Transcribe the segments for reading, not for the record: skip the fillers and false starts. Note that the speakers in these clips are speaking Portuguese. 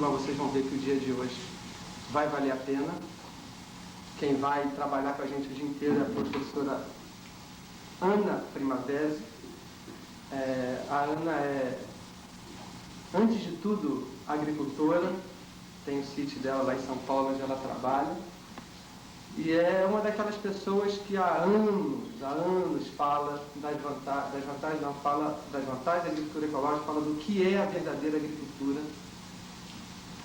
Mas vocês vão ver que o dia de hoje vai valer a pena. Quem vai trabalhar com a gente o dia inteiro é a professora Ana Primavesi. A Ana é, antes de tudo, agricultora, tem o sítio dela lá em São Paulo, onde ela trabalha, e é uma daquelas pessoas que há anos fala das vantagens da agricultura ecológica, fala do que é a verdadeira agricultura.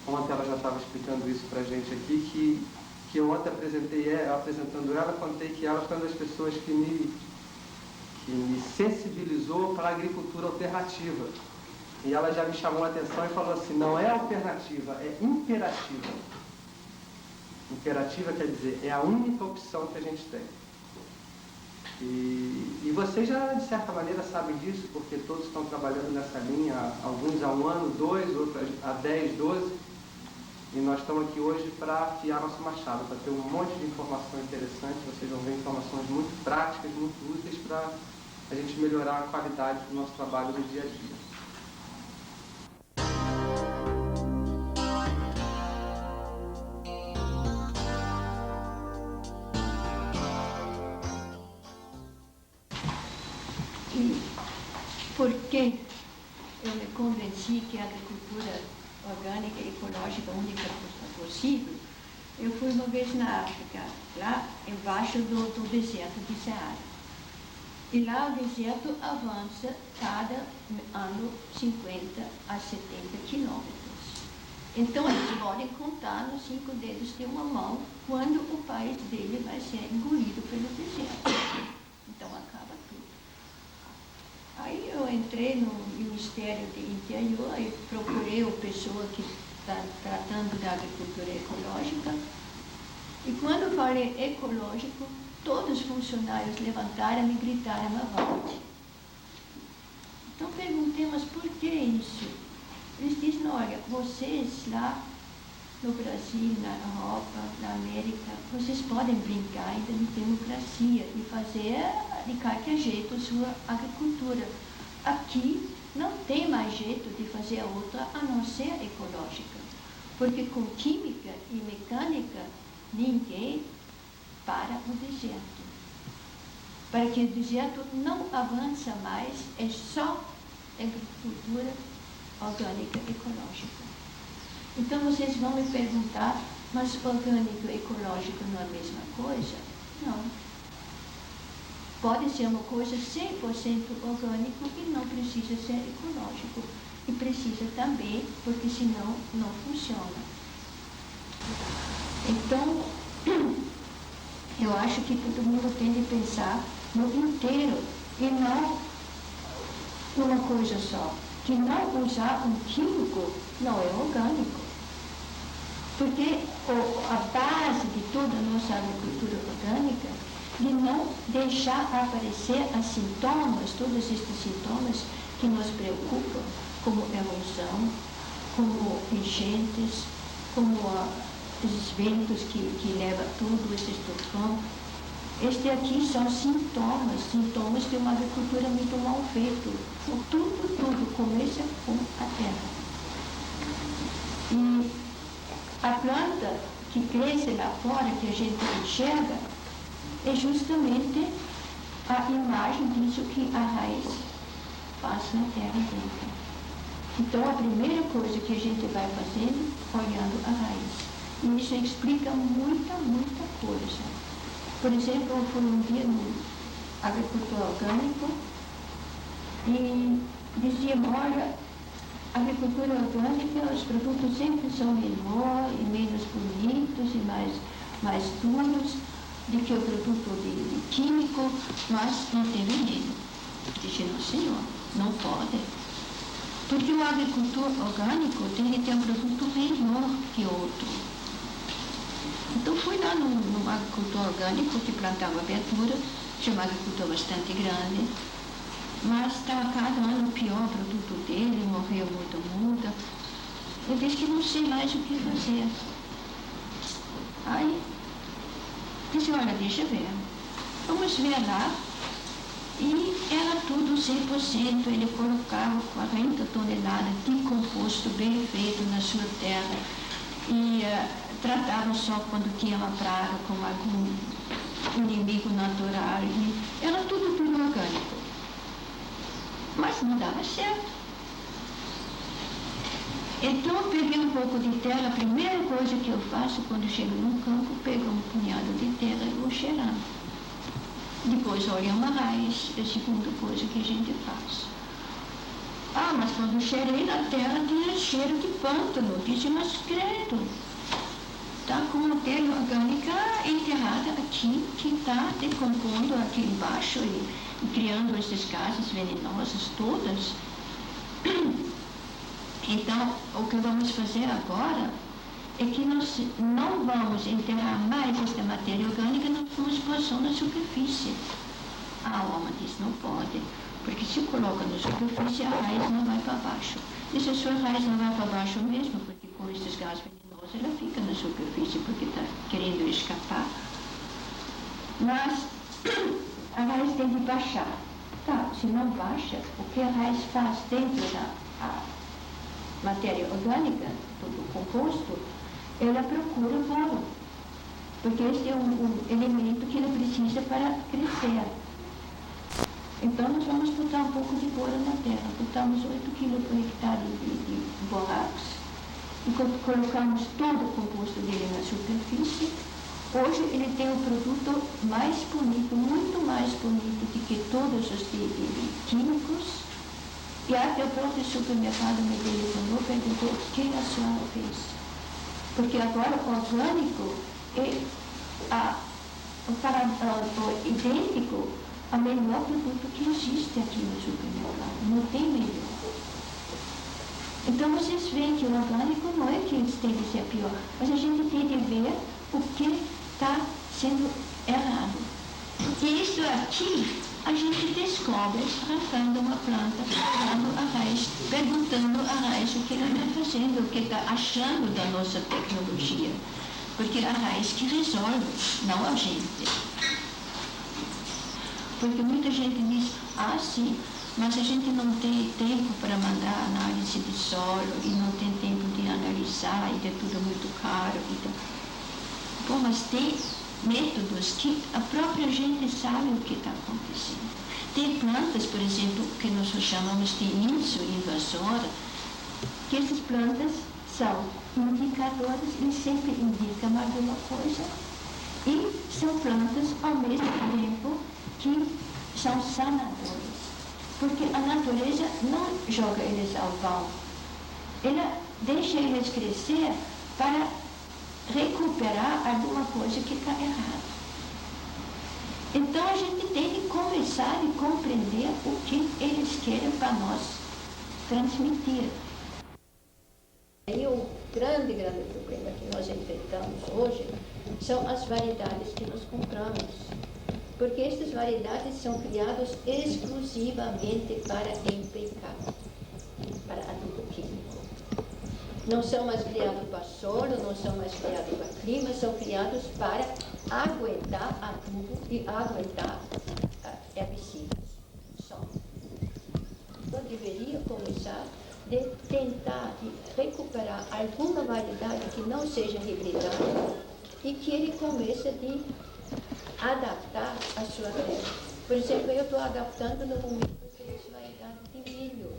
Ontem ela já estava explicando isso para a gente aqui, que eu ontem apresentando ela, contei que ela foi uma das pessoas que me sensibilizou para a agricultura alternativa. E ela já me chamou a atenção e falou assim, não é alternativa, é imperativa. Imperativa quer dizer, é a única opção que a gente tem. E vocês já, de certa maneira, sabem disso, porque todos estão trabalhando nessa linha, alguns há 1 ano, 2, outros há 10, 12. E nós estamos aqui hoje para afiar nosso machado, para ter um monte de informação interessante. Vocês vão ver informações muito práticas, muito úteis para a gente melhorar a qualidade do nosso trabalho no dia a dia. E por que eu me convenci que a agricultura orgânica e ecológica única possível? Eu fui uma vez na África, lá embaixo do deserto de Saara. E lá o deserto avança cada ano 50 a 70 quilômetros. Então eles podem contar nos 5 dedos de uma mão quando o país dele vai ser engolido pelo deserto. Então acaba tudo. Aí eu entrei no Ministério do Interior e procurei a pessoa que está tratando da agricultura ecológica. E quando eu falei ecológico, todos os funcionários levantaram e gritaram à voz. Então perguntei, mas por que isso? Eles disseram, olha, vocês lá no Brasil, na Europa, na América, vocês podem brincar ainda de democracia e fazer de qualquer jeito a sua agricultura. Aqui não tem mais jeito de fazer outra a não ser ecológica, porque com química e mecânica ninguém para o deserto. Para que o deserto não avança mais, é só agricultura orgânica ecológica. Então vocês vão me perguntar, mas orgânico e ecológico não é a mesma coisa? Não. Pode ser uma coisa 100% orgânico e não precisa ser ecológico. E precisa também, porque senão não funciona. Então, eu acho que todo mundo tem de pensar no inteiro e não uma coisa só. Que não usar um químico não é orgânico. Porque a base de toda a nossa agricultura orgânica de não deixar aparecer os sintomas, todos estes sintomas que nos preocupam, como erosão, como enchentes, como esses ventos que levam tudo, esses tufão. Este aqui são sintomas de uma agricultura muito mal feita. Tudo começa com a terra. E a planta que cresce lá fora, que a gente enxerga, é justamente a imagem disso que a raiz passa na terra dentro. Então a primeira coisa que a gente vai fazendo, olhando a raiz. E isso explica muita coisa. Por exemplo, eu fui um dia no agricultor orgânico e dizia, olha, a agricultura orgânica, os produtos sempre são menor e menos bonitos e mais duros do que o produto de químico, mas não tem veneno. Disse, não senhor, não pode. Porque o agricultor orgânico tem que ter um produto melhor que outro. Então fui lá num agricultor orgânico que plantava verdura, tinha um agricultor bastante grande, mas estava cada ano pior o produto dele, morreu muita muda. Eu disse que não sei mais o que fazer. Aí disse, olha, deixa ver. Vamos ver lá. E era tudo 100%, ele colocava 40 toneladas de composto bem feito na sua terra e tratava só quando tinha uma praga com algum inimigo natural. E era tudo orgânico. Mas não dava certo. Então eu peguei um pouco de terra, a primeira coisa que eu faço quando chego no campo, pego um punhado de terra e vou cheirando. Depois olha uma raiz, é a segunda coisa que a gente faz. Ah, mas quando cheirei na terra tinha cheiro de pântano. Disse, mas credo, está com matéria orgânica enterrada aqui, que está decompondo aqui embaixo e criando esses gases venenosos todas. Então, o que vamos fazer agora é que nós não vamos enterrar mais esta matéria orgânica, nós vamos pôr só na superfície. A alma diz, não pode, porque se coloca na superfície, a raiz não vai para baixo. E se a sua raiz não vai para baixo mesmo, porque com esses gases venenosos ela fica na superfície, porque está querendo escapar. Mas a raiz tem de baixar. Tá, se não baixa, o que a raiz faz dentro da matéria orgânica, do composto, ela procura boro, porque esse é um elemento que ela precisa para crescer. Então nós vamos botar um pouco de boro na terra, botamos 8 kg por hectare de borax e colocamos todo o composto dele na superfície. Hoje ele tem um produto mais bonito, muito mais bonito do que todos os de químicos. E até o próprio supermercado me telefonou e perguntou o que a senhora fez. Porque agora o orgânico é idêntico ao melhor produto que existe aqui no supermercado. Não tem melhor. Então vocês veem que o orgânico não é que tem que ser pior, mas a gente tem de ver o que está sendo errado. E isso aqui a gente descobre arrancando uma planta, pegando a raiz, perguntando a raiz o que ela está fazendo, o que está achando da nossa tecnologia. Porque a raiz que resolve, não a gente. Porque muita gente diz, ah sim, mas a gente não tem tempo para mandar análise de solo e não tem tempo de analisar e é tudo muito caro. Então, bom, mas tem métodos que a própria gente sabe o que está acontecendo. Tem plantas, por exemplo, que nós chamamos de invasora, que essas plantas são indicadores e sempre indicam alguma coisa, e são plantas ao mesmo tempo que são sanadoras, porque a natureza não joga eles ao vão, ela deixa eles crescer para recuperar alguma coisa que está errada. Então a gente tem que começar e compreender o que eles querem para nós transmitir. E o grande problema que nós enfrentamos hoje são as variedades que nós compramos. Porque estas variedades são criadas exclusivamente para NPK, para adubo químico. Não são mais criados para solo, não são mais criados para clima, são criados para aguentar adubo e aguentar herbicidas. Só. Então deveria começar de tentar recuperar alguma variedade que não seja hibridada e que ele comece a adaptar a sua terra. Por exemplo, eu estou adaptando no momento as variedades de milho.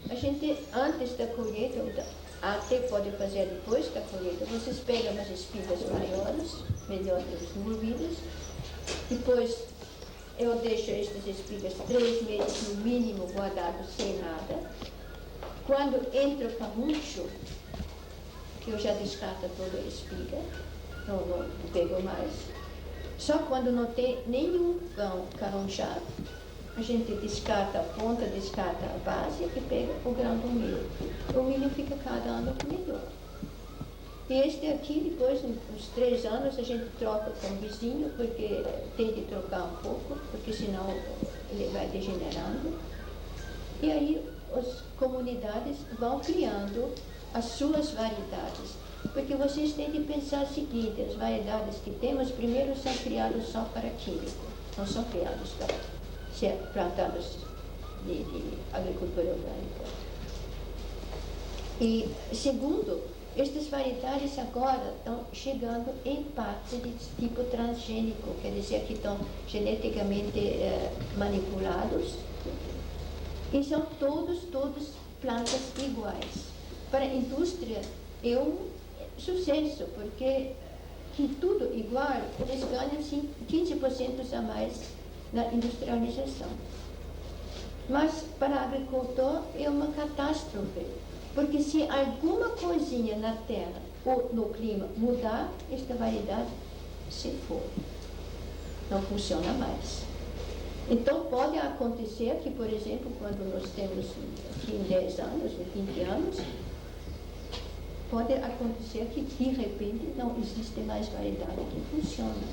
A gente, antes da colheita, até pode fazer depois da colheita, vocês pegam as espigas maiores, melhor desenvolvidas, depois eu deixo estas espigas 3 meses no mínimo guardadas sem nada, Quando entra o caruncho, que eu já descarto toda a espiga, não pego mais. Só quando não tem nenhum grão carunchado, a gente descarta a ponta, descarta a base e pega o grão do milho. O milho fica cada ano melhor. E este aqui, depois, uns 3 anos, a gente troca com o vizinho, porque tem de trocar um pouco, porque senão ele vai degenerando. E aí as comunidades vão criando as suas variedades. Porque vocês têm de pensar o seguinte, as variedades que temos, primeiro são criadas só para químico, não são criadas para ser plantadas de agricultura orgânica. E segundo, estas variedades agora estão chegando em parte de tipo transgênico, quer dizer que estão geneticamente manipulados, e são todas plantas iguais. Para a indústria é um sucesso, porque que tudo igual, eles ganham 15% a mais na industrialização. Mas para o agricultor é uma catástrofe, porque se alguma coisinha na terra ou no clima mudar, esta variedade se for. Não funciona mais. Então pode acontecer que, por exemplo, quando nós temos aqui em 10 anos, em 20 anos, pode acontecer que de repente não existe mais variedade que funciona.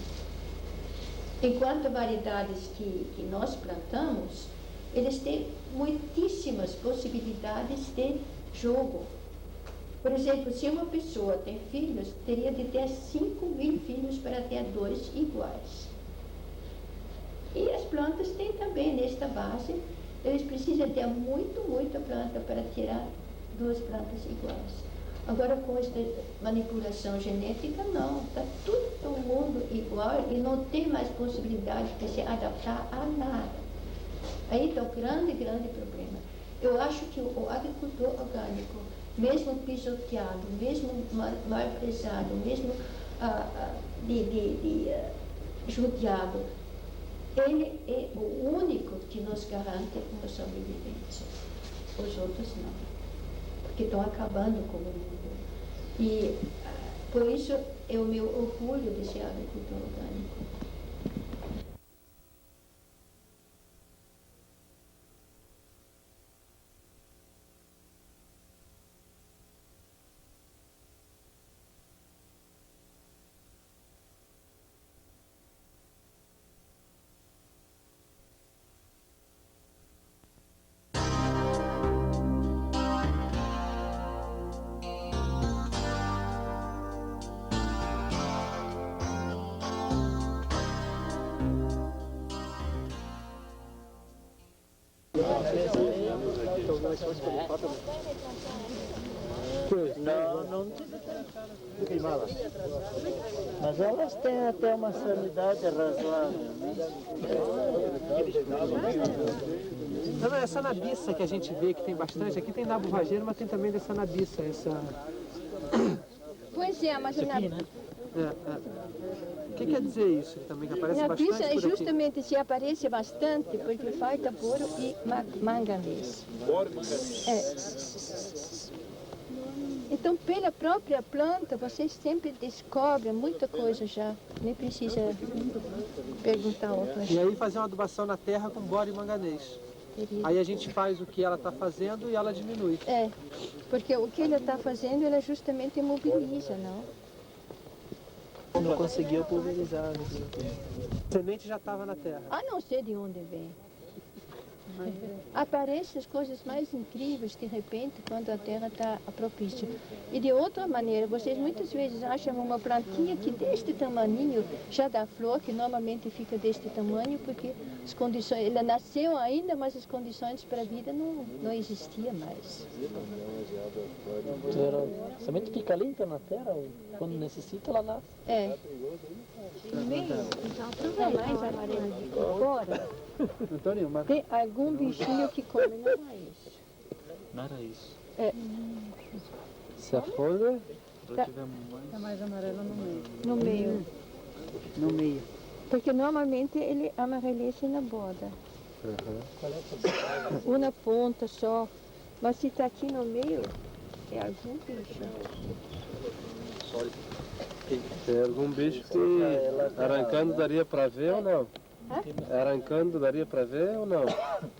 Enquanto variedades que nós plantamos, eles têm muitíssimas possibilidades de jogo. Por exemplo, se uma pessoa tem filhos, teria de ter 5.000 filhos para ter 2 iguais. E as plantas têm também nesta base, eles precisam ter muita planta para tirar 2 plantas iguais. Agora, com esta manipulação genética, não, está todo mundo igual e não tem mais possibilidade de se adaptar a nada. Aí está o grande problema. Eu acho que o agricultor orgânico, mesmo pisoteado, mesmo mal prezado, mesmo judiado, ele é o único que nos garante uma sobrevivência. Os outros não, porque estão acabando com o mundo. E por isso é o meu orgulho de ser agricultor orgânico. Não queimadas. Mas elas têm até uma sanidade razoável, né? Não, essa nabiça que a gente vê que tem bastante, aqui tem nabuvageiro, mas tem também dessa nabiça, essa... Pois é, mas O que quer dizer isso também, que aparece bastante por aqui? Justamente se aparece bastante porque falta boro e manganês. Então, pela própria planta, vocês sempre descobrem muita coisa já. Nem precisa perguntar outras. E aí fazer uma adubação na terra com boro e manganês. Aí a gente faz o que ela está fazendo e ela diminui. Porque o que ela está fazendo, ela justamente imobiliza, não? Não conseguiu pulverizar. A semente já estava na terra. Não sei de onde vem. Aparecem as coisas mais incríveis de repente quando a terra está propícia. E de outra maneira, vocês muitas vezes acham uma plantinha que deste tamanho já dá flor, que normalmente fica deste tamanho, porque as condições, ela nasceu ainda, mas as condições para a vida não existiam mais. A semente fica ali então na terra, quando necessita ela nasce. Está mais amarelo de fora. Antônio, mas... Tem algum bichinho que come na raiz. Na raiz. Se a folha... Está mais amarelo no meio. No meio. No meio. Porque normalmente ele amarelece na borda. Uma ponta só. Mas se está aqui no meio, é algum bicho. Tem algum bicho que arrancando daria para ver ou não? Arrancando daria para ver ou não?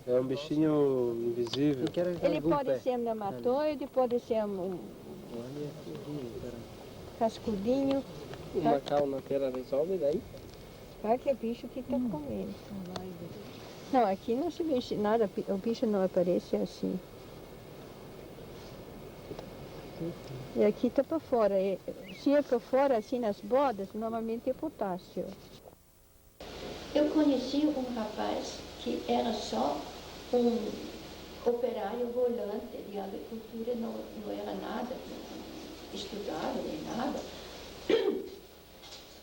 É um bichinho invisível. Ele pode ser nematóide, pode ser um cascudinho. Uma cal na terra resolve daí? Olha que é bicho que está comendo. Não, aqui não se mexe nada, o bicho não aparece assim. E aqui está para fora. Se é para fora, assim nas bordas, normalmente é potássio. Eu conheci um rapaz que era só um operário volante de agricultura, não era nada estudado nem nada,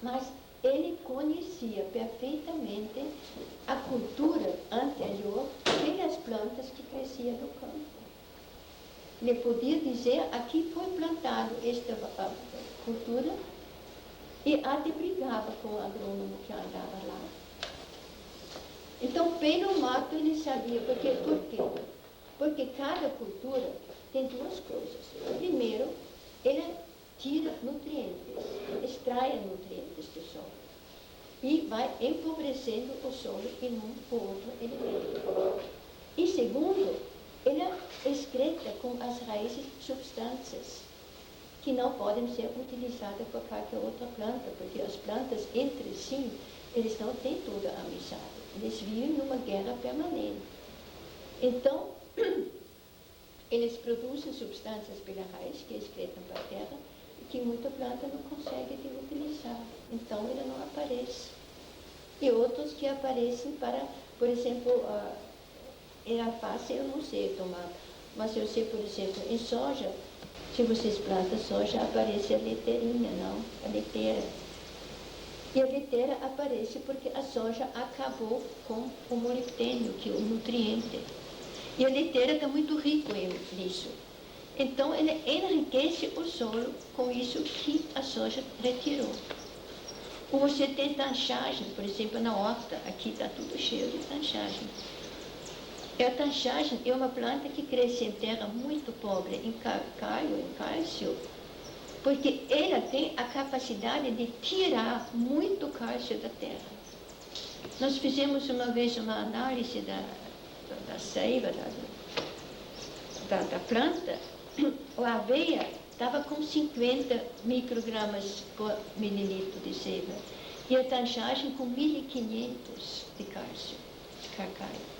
mas ele conhecia perfeitamente a cultura anterior pelas plantas que cresciam no campo. Ele podia dizer, aqui foi plantado esta cultura, e até brigava com o agrônomo que andava lá. Então, pelo mato ele sabia, por quê? Porque cada cultura tem duas coisas. Primeiro, ele tira nutrientes, extrai nutrientes do solo e vai empobrecendo o solo em um ou outro elemento. E segundo, ele excreta com as raízes substâncias que não podem ser utilizadas por qualquer outra planta, porque as plantas entre si, eles não têm toda a amizade. Eles vivem numa guerra permanente. Então, eles produzem substâncias pela raiz que excretam para a terra e que muita planta não consegue utilizar. Então, ele não aparece. E outros que aparecem para, por exemplo, é a fácil, eu não sei tomar, mas eu sei, por exemplo, em soja, se vocês plantam soja, aparece a leteirinha, não? A leteira. E a leteira aparece porque a soja acabou com o molibdênio, que é o nutriente. E a leteira está muito rico nisso. Então, ele enriquece o solo com isso que a soja retirou. Ou você tem tanchagem, por exemplo, na horta, aqui está tudo cheio de tanchagem. E a tanchagem é uma planta que cresce em terra muito pobre, em calcário, em cálcio, porque ela tem a capacidade de tirar muito cálcio da terra. Nós fizemos uma vez uma análise da seiva da planta. A aveia estava com 50 microgramas por mililitro de seiva e a tanchagem com 1.500 de cálcio, de calcário.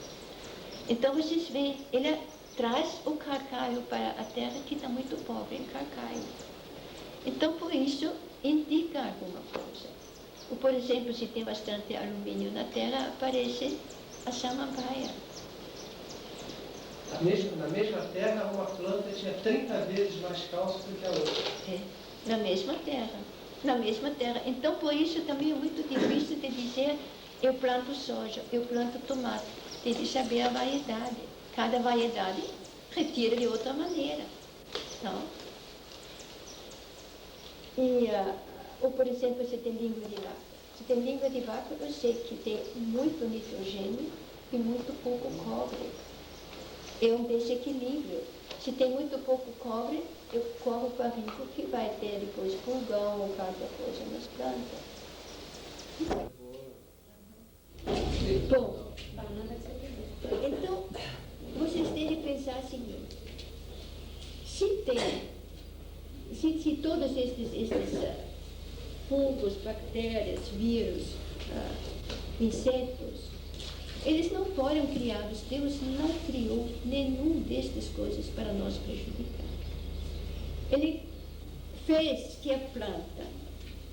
Então vocês veem, ele traz o calcário para a terra que está muito pobre em calcário. Então, por isso, indica alguma coisa. Ou, por exemplo, se tem bastante alumínio na terra, aparece a samambaia. Na mesma terra, uma planta tinha 30 vezes mais cálcio do que a outra. Na mesma terra. Na mesma terra. Então, por isso também é muito difícil de dizer, eu planto soja, eu planto tomate. Tem que saber a variedade. Cada variedade retira de outra maneira. Não? Ou, por exemplo, você tem língua de vaca. Se tem língua de vaca, eu sei que tem muito nitrogênio e muito pouco cobre. É um desequilíbrio. Se tem muito pouco cobre, eu corro para risco que vai ter depois pulgão ou qualquer coisa nas plantas. Bom, então, vocês têm que pensar o seguinte. Se todos esses fungos, bactérias, vírus, insetos, eles não foram criados, Deus não criou nenhum destas coisas para nos prejudicar. Ele fez que a planta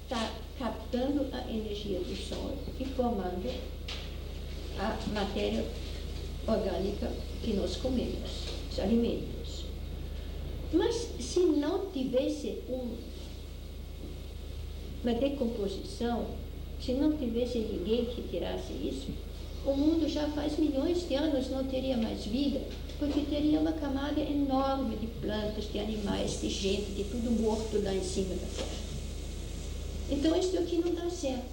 está captando a energia do sol e formando a matéria orgânica que nós comemos, os alimentos. Mas se não tivesse uma decomposição, se não tivesse ninguém que tirasse isso, o mundo já faz milhões de anos não teria mais vida, porque teria uma camada enorme de plantas, de animais, de gente, de tudo morto lá em cima da terra. Então isso aqui não dá certo.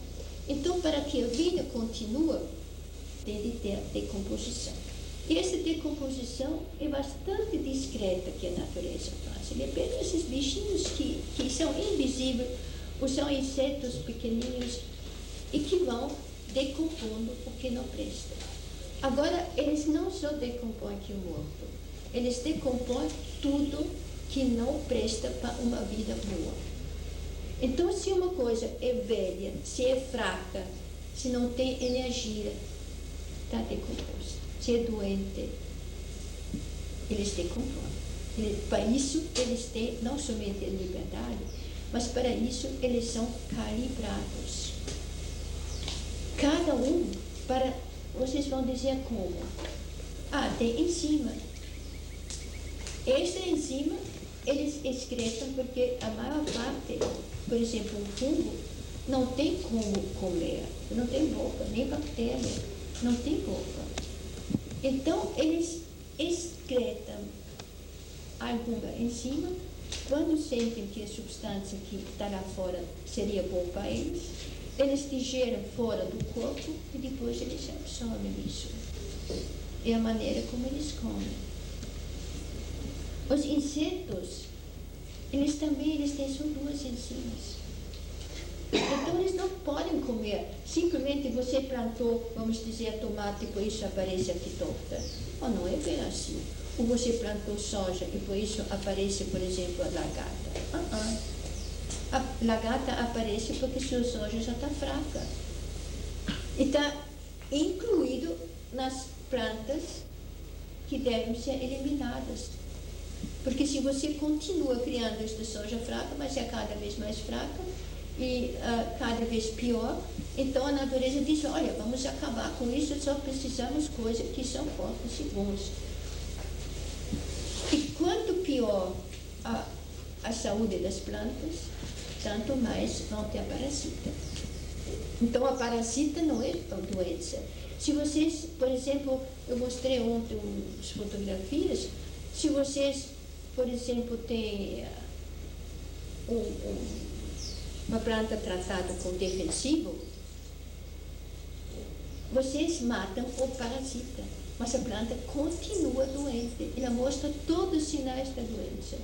Então, para que a vida continue, tem de ter decomposição. essa decomposição é bastante discreta que a natureza faz. Ele pega esses bichinhos que são invisíveis, ou são insetos pequenininhos, e que vão decompondo o que não presta. Agora, eles não só decompõem que o morto, eles decompõem tudo que não presta para uma vida boa. Então, se uma coisa é velha, se é fraca, se não tem energia, está decomposta. Se é doente, eles decompõem. Para isso, eles têm não somente a liberdade, mas para isso eles são calibrados. Cada um, vocês vão dizer como? Tem enzima. Esta enzima, eles excretam porque a maior parte, por exemplo, um fungo, não tem como comer, não tem boca, nem bactéria, não tem boca. Então, eles excretam alguma enzima. Quando sentem que a substância que está lá fora seria bom para eles, eles digerem fora do corpo e depois eles absorvem isso. É a maneira como eles comem. Os insetos, eles têm só duas enzimas. Então eles não podem comer. Simplesmente você plantou, vamos dizer, tomate e por isso aparece a fitophthora. Ou não é bem assim. Ou você plantou soja e por isso aparece, por exemplo, a lagarta. A lagarta aparece porque sua soja já está fraca. E está incluído nas plantas que devem ser eliminadas. Porque se você continua criando esta soja fraca, vai ser cada vez mais fraca e cada vez pior. Então a natureza diz, olha, vamos acabar com isso, só precisamos de coisas que são fortes e boas. E quanto pior a saúde das plantas, tanto mais vão ter a parasita. Então a parasita não é a doença. Se vocês, por exemplo, eu mostrei ontem umas fotografias, se vocês, por exemplo, têm uma planta tratada com defensivo, vocês matam o parasita, mas a planta continua doente. Ela mostra todos os sinais da doença.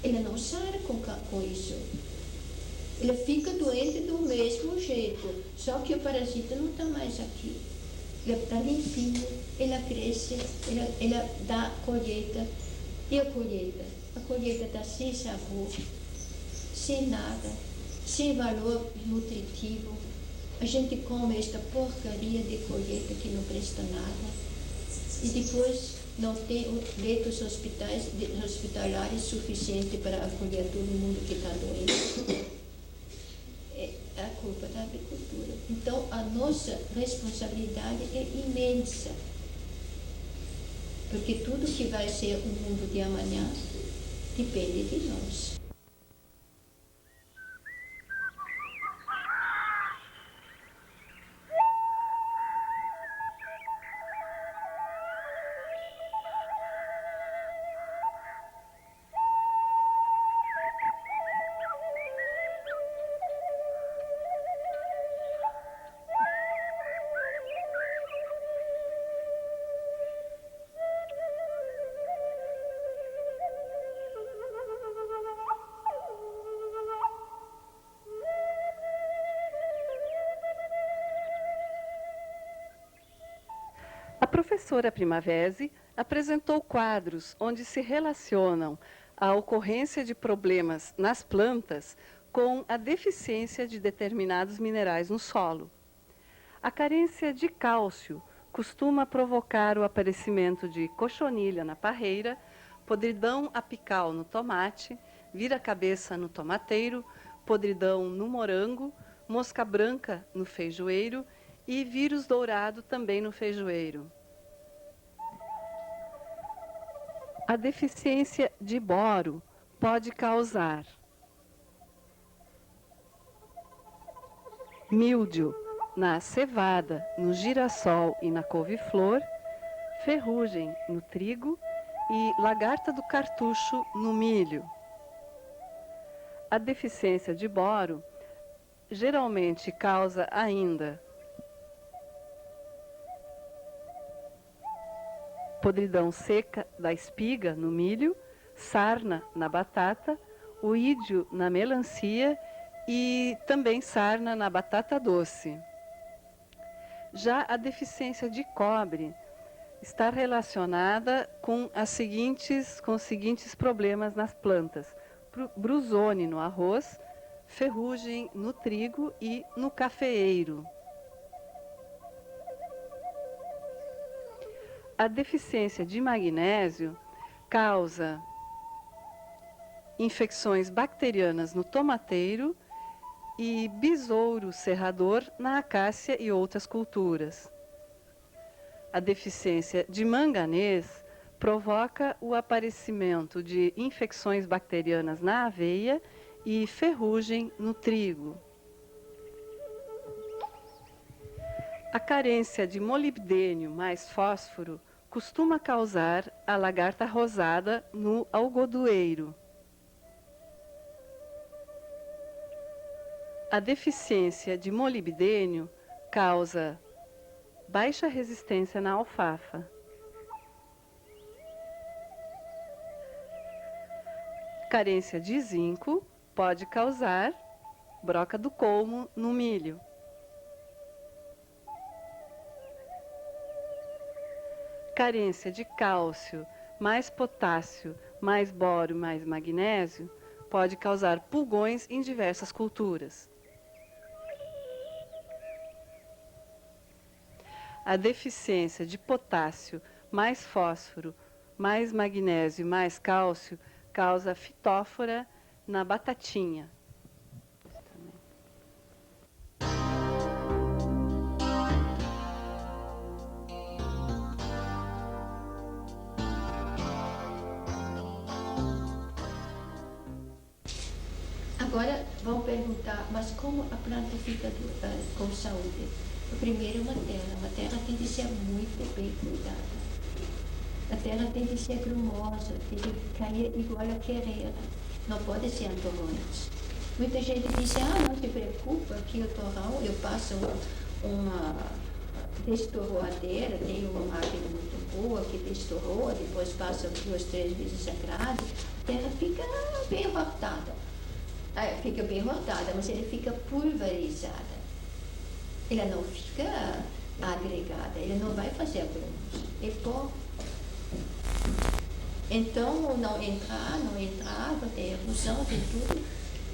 Ela não sara com isso. Ela fica doente do mesmo jeito, só que o parasita não está mais aqui. Ela está limpinha, ela cresce, ela dá colheita. E a colheita? A colheita está sem sabor, sem nada, sem valor nutritivo. A gente come esta porcaria de colheita que não presta nada. E depois não tem leitos hospitalares suficientes para acolher todo mundo que está doente. É a culpa da agricultura. Então, a nossa responsabilidade é imensa. Porque tudo que vai ser o mundo de amanhã depende de nós. A professora Primavesi apresentou quadros onde se relacionam a ocorrência de problemas nas plantas com a deficiência de determinados minerais no solo. A carência de cálcio costuma provocar o aparecimento de cochonilha na parreira, podridão apical no tomate, vira-cabeça no tomateiro, podridão no morango, mosca branca no feijoeiro e vírus dourado também no feijoeiro. A deficiência de boro pode causar míldio na cevada, no girassol e na couve-flor, ferrugem no trigo e lagarta do cartucho no milho. A deficiência de boro geralmente causa ainda podridão seca da espiga no milho, sarna na batata, o ídio na melancia e também sarna na batata doce. Já a deficiência de cobre está relacionada com os seguintes problemas nas plantas: brusone no arroz, ferrugem no trigo e no cafeeiro. A deficiência de magnésio causa infecções bacterianas no tomateiro e besouro serrador na acácia e outras culturas. A deficiência de manganês provoca o aparecimento de infecções bacterianas na aveia e ferrugem no trigo. A carência de molibdênio mais fósforo costuma causar a lagarta rosada no algodoeiro. A deficiência de molibdênio causa baixa resistência na alfafa. Carência de zinco pode causar broca do colmo no milho. Carência de cálcio, mais potássio, mais bório, mais magnésio, pode causar pulgões em diversas culturas. A deficiência de potássio, mais fósforo, mais magnésio e mais cálcio causa fitófora na batatinha. Agora vão perguntar, mas como a planta fica com saúde? Primeiro, uma terra tem de ser muito bem cuidada. A terra tem de ser grumosa, tem de cair igual a quereira, não pode ser atorrante. Muita gente diz, não se preocupa, aqui o torrão, eu passo uma destorroadeira, tenho uma máquina muito boa que destorroa, depois passa 2, 3 vezes a grade, a terra fica bem rodada. Fica bem rodada, mas ela fica pulverizada. Ela não fica agregada, ela não vai fazer grãos. É pó. Então, não entrava, tem erosão, tem tudo.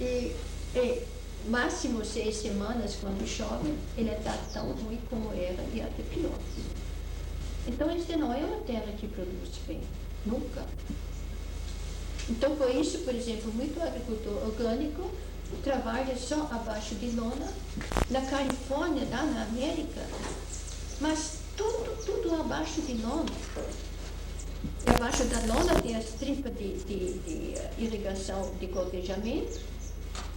E máximo 6 semanas, quando chove, ela está tão ruim como era e até pior. Então, esta não é uma terra que produz bem, nunca. Então, por isso, por exemplo, muito agricultor orgânico trabalha só abaixo de lona, na Califórnia, lá na América, mas tudo abaixo de lona. E abaixo da lona tem as tripas de irrigação de gotejamento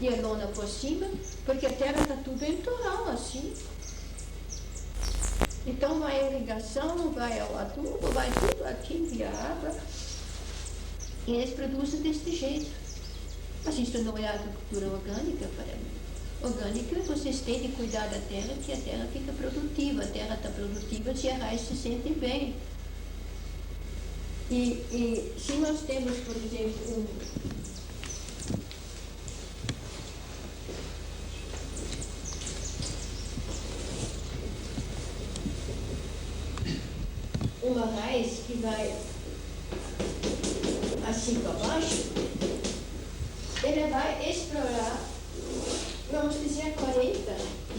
e a lona por cima, porque a terra está tudo em torrão, assim. Então, vai a irrigação, vai ao adubo, vai tudo aqui via água. E eles produzem deste jeito. Mas isso não é agricultura orgânica para mim. Orgânica, vocês têm de cuidar da terra, que a terra fica produtiva. A terra está produtiva se a raiz se sente bem. E se nós temos, por exemplo, uma raiz que vai assim para baixo, ele vai explorar, vamos dizer, 40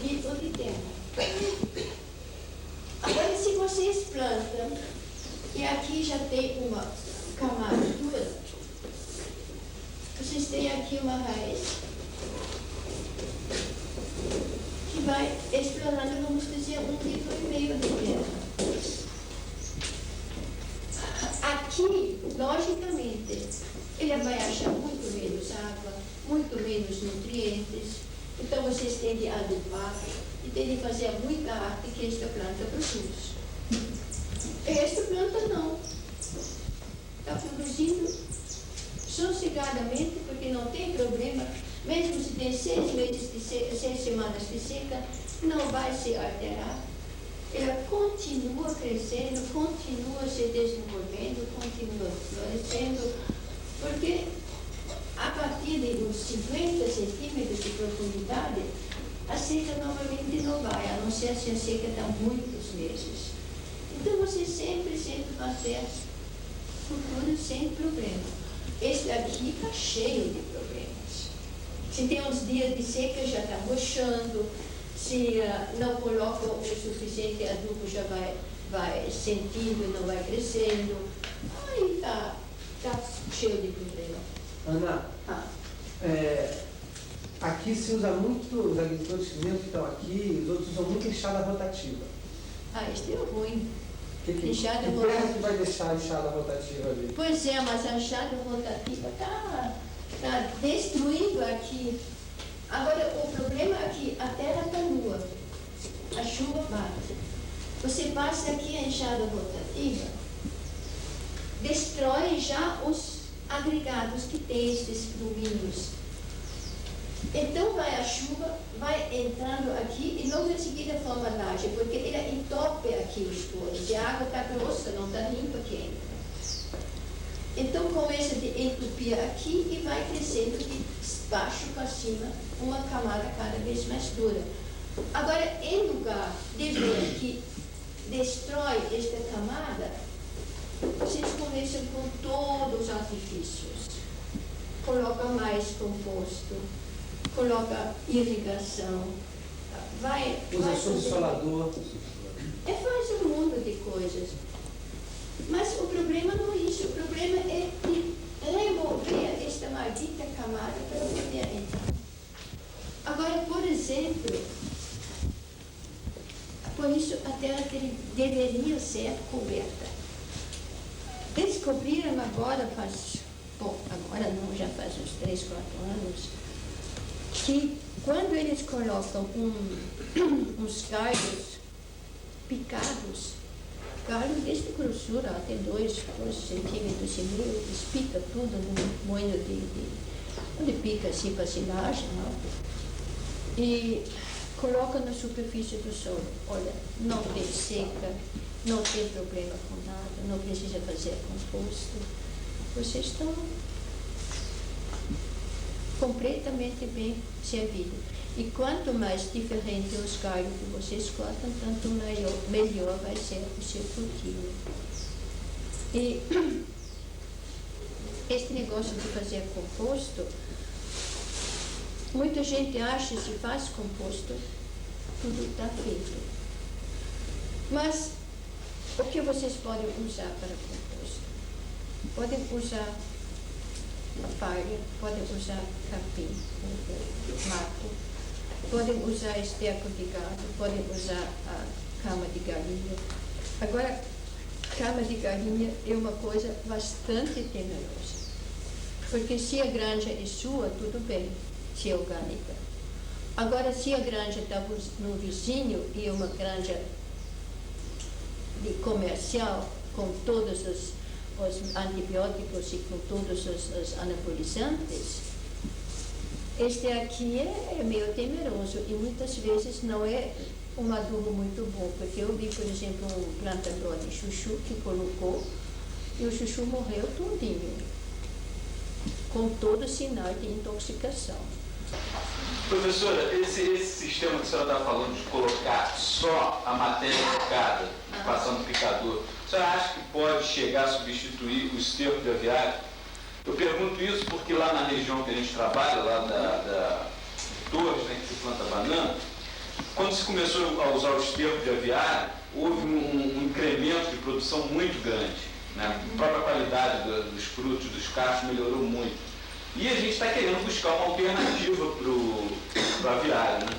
litros de terra. Agora, se vocês plantam, e aqui já tem uma camada dura, vocês têm aqui uma raiz que vai explorando, vamos dizer, 1,5 litro de terra. Aqui, logicamente, ele vai achar muito menos água, muito menos nutrientes. Então, vocês têm de adubar e têm de fazer muita arte que esta planta produz. Esta planta não. Está produzindo sossegadamente, porque não tem problema. Mesmo se tem 6 meses 6 semanas de seca, não vai se alterar. ela continua crescendo, continua se desenvolvendo, continua florescendo, porque a partir de uns 50 centímetros de profundidade, a seca normalmente não vai, a não ser se a seca dá muitos meses. Então você sempre vai ter culturas sem problema. Este aqui está cheio de problemas. Se tem uns dias de seca, já está murchando. Se não coloca o suficiente adubo, já vai sentindo e não vai crescendo. Aí está cheio de problema. Ana, aqui se usa muito, os agricultores chilenos que estão aqui, os outros usam muito enxada rotativa. Este é ruim. Enxada rotativa. Quem que vai deixar a enxada rotativa ali? Pois é, mas a enxada rotativa está destruindo aqui. Agora, o problema é que a terra está nua, a chuva bate. Você passa aqui a enxada rotativa, destrói já os agregados que tem esses pluminhos. Então vai a chuva, vai entrando aqui e logo em seguida forma laje, porque ela entope aqui os poros. E a água está grossa, não está limpa que entra. Então começa de entupir aqui e vai crescendo de baixo para cima, uma camada cada vez mais dura. Agora, em lugar de ver que destrói esta camada, vocês começam com todos os artifícios. Coloca mais composto, coloca irrigação, usa subsolador. Faz um mundo de coisas. Mas o problema não é isso, o problema é de remover esta maldita camada para poder entrar. Agora, por exemplo, por isso a terra deveria ser coberta. Descobriram agora agora não, já faz uns 3, 4 anos, que quando eles colocam uns galhos picados, galho desta grossura, até 2 centímetros e meio, eles picam tudo no moinho onde pica assim para silagem, e colocam na superfície do solo. Olha, não tem seca, não tem problema com nada, não precisa fazer composto. Vocês estão completamente bem servidos. E quanto mais diferente os galhos que vocês cortam, tanto melhor vai ser o seu cultivo. E este negócio de fazer composto, muita gente acha que se faz composto, tudo está feito. Mas o que vocês podem usar para composto? Podem usar palha, podem usar capim, mato, podem usar esterco de gado, podem usar a cama de galinha. Agora, cama de galinha é uma coisa bastante temerosa, porque se a granja é sua, tudo bem, se é orgânica. Agora, se a granja está no vizinho e é uma granja de comercial, com todos os antibióticos e com todos os anabolizantes, este aqui é meio temeroso e muitas vezes não é um adubo muito bom, porque eu vi, por exemplo, um plantador de chuchu que colocou e o chuchu morreu todinho, com todo sinal de intoxicação. Professora, esse sistema que a senhora está falando de colocar só a matéria picada, passar no picador, a senhora acha que pode chegar a substituir o esterco de aviário? Eu pergunto isso porque lá na região que a gente trabalha, lá da Torres, né, que se planta banana, quando se começou a usar o esterco de aviário, houve um incremento de produção muito grande, né? A própria qualidade dos frutos, dos cachos melhorou muito. E a gente está querendo buscar uma alternativa para o aviário, né?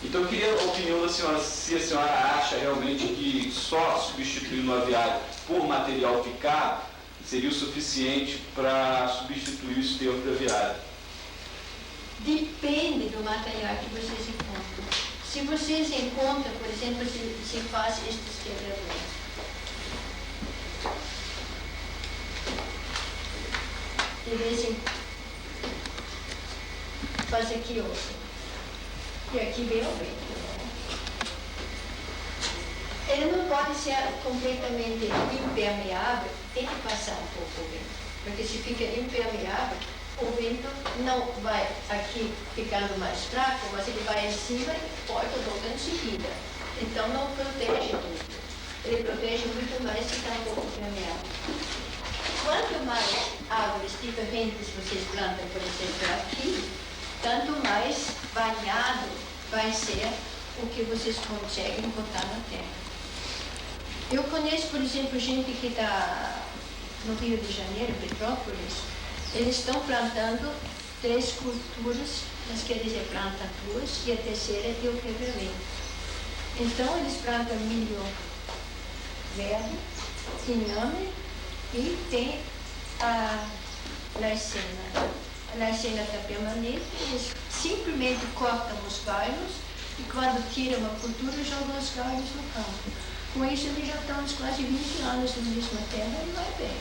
Então eu queria a opinião da senhora, se a senhora acha realmente que só substituindo o aviário por material picado seria o suficiente para substituir o esterco de aviário. Depende do material que vocês encontram. Se vocês encontram, por exemplo, se faz estes quebradores. De vez em faz aqui outro. E aqui vem o vento. ele não pode ser completamente impermeável, tem que passar um pouco o vento. Porque se fica impermeável, o vento não vai aqui ficando mais fraco, mas ele vai em cima e pode voltar em seguida. Então não protege muito. Ele protege muito mais se está um pouco impermeável. Quanto mais árvores diferentes vocês plantam, por exemplo, aqui, tanto mais variado vai ser o que vocês conseguem botar na terra. Eu conheço, por exemplo, gente que está no Rio de Janeiro, Petrópolis, eles estão plantando 3 culturas, mas quer dizer, plantam 2 e a terceira é o quebra-vento. Então eles plantam milho verde, inhame e tem a lacena. A lacena está permanente, eles simplesmente cortam os galhos e quando tiram uma cultura jogam os galhos no campo. Com isso eles já estão uns quase 20 anos na mesma terra e vai bem.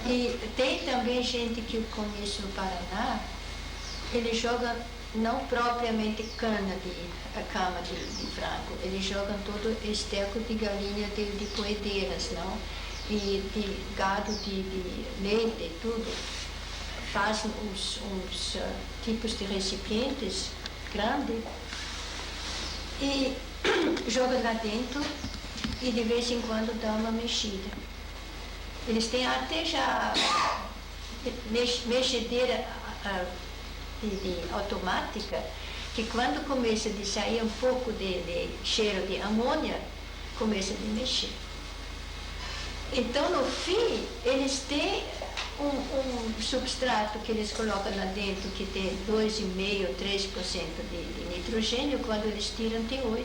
E tem também gente que eu conheço no Paraná, eles jogam não propriamente cama de frango, eles jogam todo esterco de galinha de poedeiras, não? E de gado de leite e tudo. Fazem uns tipos de recipientes grandes e jogam lá dentro e de vez em quando dá uma mexida. Eles têm até já mexedeira automática, que quando começa a sair um pouco de cheiro de amônia, começa a mexer. Então, no fim, eles têm um substrato que eles colocam lá dentro, que tem 2,5%, 3% de nitrogênio, quando eles tiram tem 8%.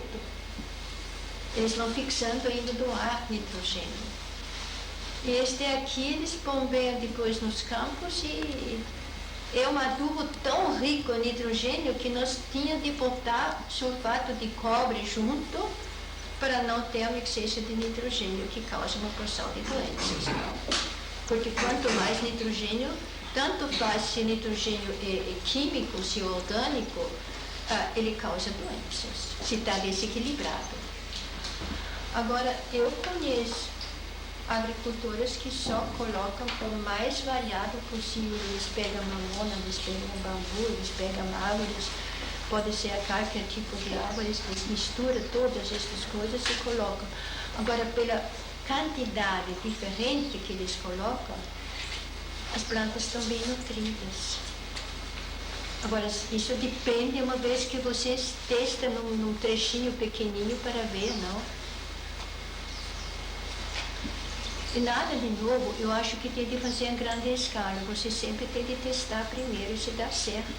Eles vão fixando ainda do ar nitrogênio. E este aqui eles põem depois nos campos e é um adubo tão rico em nitrogênio que nós tínhamos de botar sulfato de cobre junto para não ter um excesso de nitrogênio que causa uma porção de doenças. Porque quanto mais nitrogênio, tanto faz se nitrogênio é químico, se é orgânico, ele causa doenças, se está desequilibrado. Agora, eu conheço agricultores que só colocam o mais variado possível. Eles pegam mamona, eles pegam bambu, eles pegam árvores, pode ser qualquer tipo de árvores, eles misturam todas essas coisas e colocam. Agora, pela quantidade diferente que eles colocam, as plantas estão bem nutridas. Agora, isso depende, uma vez que vocês testam num trechinho pequenininho para ver, não? E nada de novo, eu acho que tem de fazer em grande escala. Você sempre tem de testar primeiro se dá certo.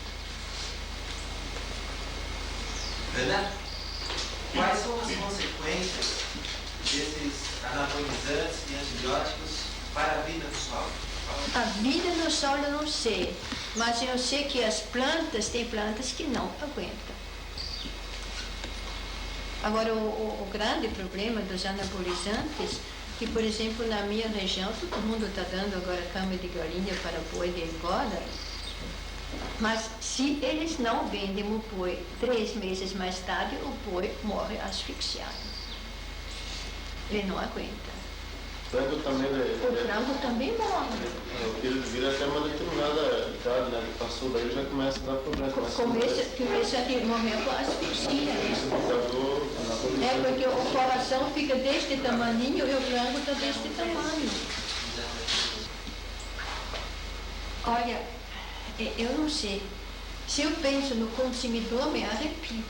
Ana, quais são as consequências desses anabolizantes e antibióticos para a vida no solo? A vida no solo eu não sei, mas eu sei que as plantas, tem plantas que não aguentam. Agora, o grande problema dos anabolizantes, que, por exemplo, na minha região, todo mundo está dando agora cama de galinha para boi de engorda, mas se eles não vendem o boi 3 meses mais tarde, o boi morre asfixiado. Ele não aguenta. Frango também, O frango também morre. o filho vira até uma determinada idade, né? Que passou daí já começa a dar problema. Começa a morrer com asfixia. É porque o coração fica deste tamaninho e o frango está deste tamanho. Olha, eu não sei. Se eu penso no consumidor, me arrepio.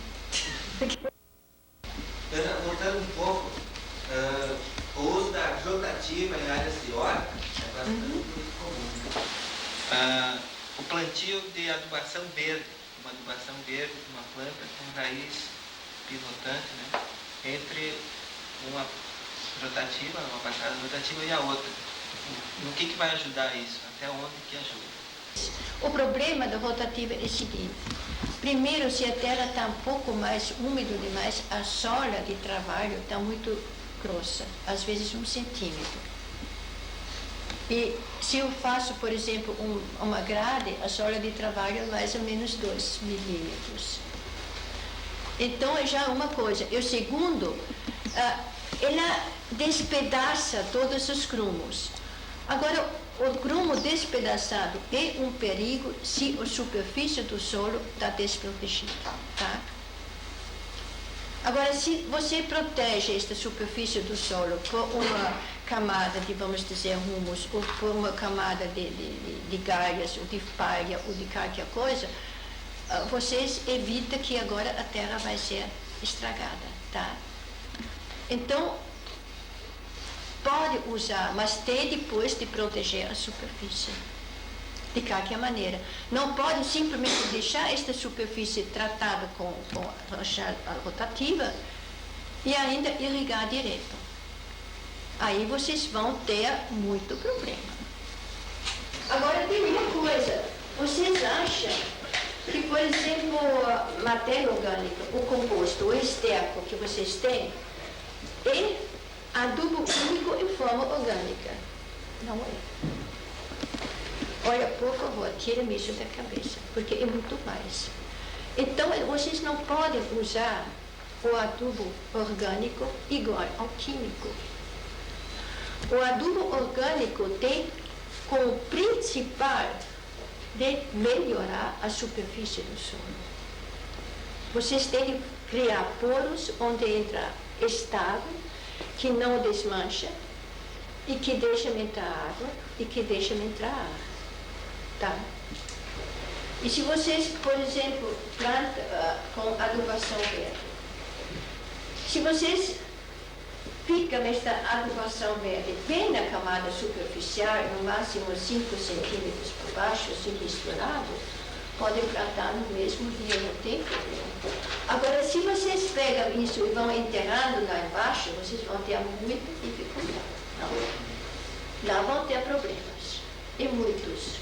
Ana, voltando um pouco, o uso da agrotativa em áreas de horta é bastante comum. O plantio de adubação verde, uma adubação verde de uma planta com raiz pivotante, né, entre uma rotativa, uma passada rotativa e a outra. No que vai ajudar isso? Até onde que ajuda? O problema da rotativa é o seguinte: primeiro, se a terra está um pouco mais úmida demais, a sola de trabalho está muito grossa, às vezes 1 centímetro. E se eu faço, por exemplo, uma grade, a sola de trabalho é mais ou menos 2 milímetros. Então é já uma coisa. E o segundo, ela despedaça todos os grumos. Agora, o grumo despedaçado é um perigo se a superfície do solo está desprotegida, tá? Agora, se você protege esta superfície do solo por uma camada de, vamos dizer, humus, ou por uma camada de galhas, ou de palha, ou de qualquer coisa, vocês evitam que agora a terra vai ser estragada, tá? Então, pode usar, mas tem depois de proteger a superfície, de qualquer maneira. Não pode simplesmente deixar esta superfície tratada com a rotativa e ainda irrigar direto. Aí vocês vão ter muito problema. Agora tem uma coisa, vocês acham que, por exemplo, a matéria orgânica, o composto, o esterco que vocês têm, é adubo único em forma orgânica? Não é. Olha, por favor, tira-me isso da cabeça, porque é muito mais. Então, vocês não podem usar o adubo orgânico igual ao químico. O adubo orgânico tem como principal de melhorar a superfície do solo. Vocês têm que criar poros onde entra estável, que não desmancha, e que deixa entrar água, e que deixa entrar ar. Tá? E se vocês, por exemplo, plantam com adubação verde, se vocês ficam nesta adubação verde bem na camada superficial, no máximo 5 centímetros por baixo, assim misturado, podem plantar no mesmo dia, não tem problema. Agora, se vocês pegam isso e vão enterrando lá embaixo, vocês vão ter muita dificuldade. Não? Lá vão ter problemas, e muitos.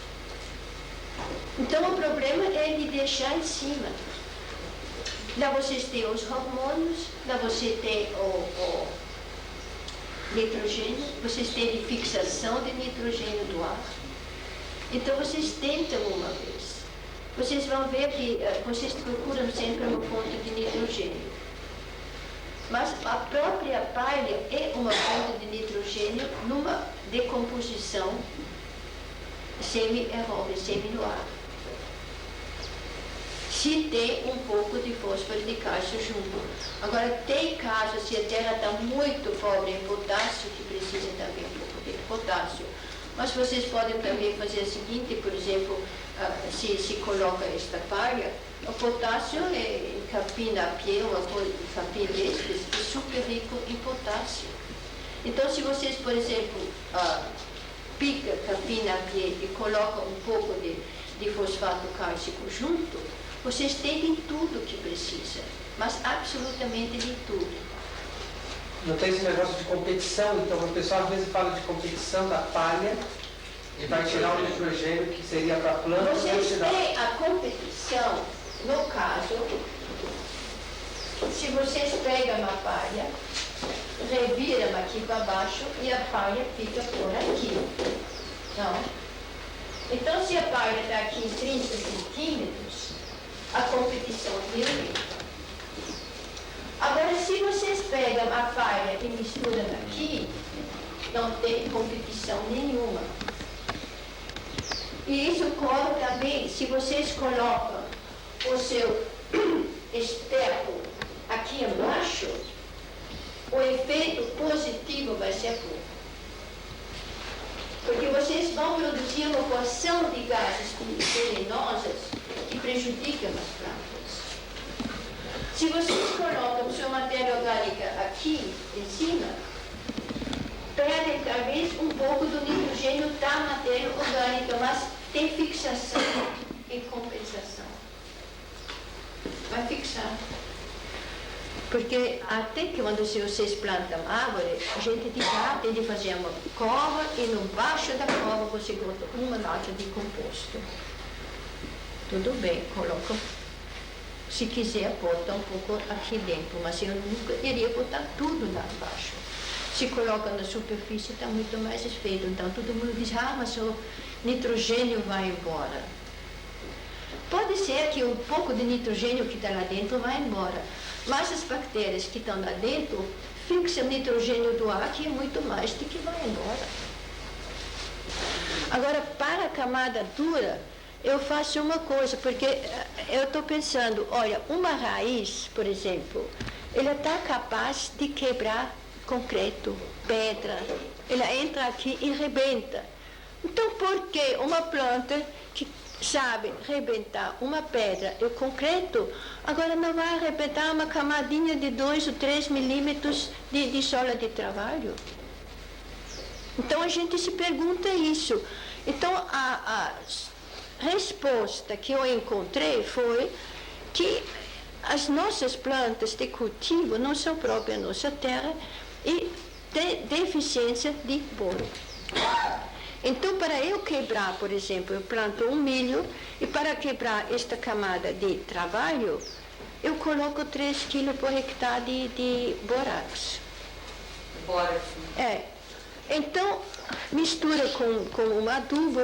Então, o problema é de deixar em cima. Lá vocês têm os hormônios, lá você tem o nitrogênio, vocês têm de fixação de nitrogênio do ar. Então, vocês tentam uma vez. Vocês vão ver que vocês procuram sempre uma fonte de nitrogênio. Mas a própria palha é uma fonte de nitrogênio numa decomposição semi-aeróbica, semi-no-ar. Se tem um pouco de fósforo de cálcio junto. Agora, tem casos, se a terra está muito pobre em potássio, que precisa também um pouco de potássio. Mas vocês podem também fazer o seguinte, por exemplo, se coloca esta palha, o potássio em capim-a-pied, ou capim destes, é super rico em potássio. Então, se vocês, por exemplo, pica capim-a-pied e colocam um pouco de fosfato cálcico junto, vocês têm de tudo que precisa, mas absolutamente de tudo. Não tem esse negócio de competição, então o pessoal às vezes fala de competição da palha e vai tirar o nitrogênio que seria para a planta. Vocês têm a competição, no caso, se vocês pegam a palha, reviram aqui para baixo e a palha fica por aqui. Não? Então, se a palha está aqui em 30 centímetros, a competição violenta. Agora, se vocês pegam a palha e misturam aqui, não tem competição nenhuma. E isso ocorre também se vocês colocam o seu esterco aqui embaixo, o efeito positivo vai ser pouco. Porque vocês vão produzir uma porção de gases venenosos que prejudicam as plantas. Se vocês colocam sua matéria orgânica aqui em cima, perdem talvez um pouco do nitrogênio da matéria orgânica, mas tem fixação e compensação. Vai fixar. Porque até que quando vocês plantam árvore, a gente tem de fazer uma cova e no baixo da cova você bota uma lata de composto. Tudo bem, coloca. Se quiser, bota um pouco aqui dentro, mas eu nunca iria botar tudo lá embaixo. Se coloca na superfície, está muito mais espeto. Então todo mundo diz, mas o nitrogênio vai embora. Pode ser que um pouco de nitrogênio que está lá dentro vai embora, mas as bactérias que estão lá dentro fixa nitrogênio do ar, que é muito mais do que vai embora. Agora, para a camada dura, eu faço uma coisa, porque eu estou pensando, olha, uma raiz, por exemplo, ela está capaz de quebrar concreto, pedra, ela entra aqui e rebenta. Então, por que uma planta que sabe arrebentar uma pedra e o concreto, agora não vai arrebentar uma camadinha de 2 ou 3 milímetros de sola de trabalho? Então a gente se pergunta isso. Então a resposta que eu encontrei foi que as nossas plantas de cultivo não são próprias à nossa terra e têm deficiência de boro. Então, para eu quebrar, por exemplo, eu planto um milho e para quebrar esta camada de trabalho, eu coloco 3 kg por hectare de bórax. Bórax. É. Então, mistura com um adubo,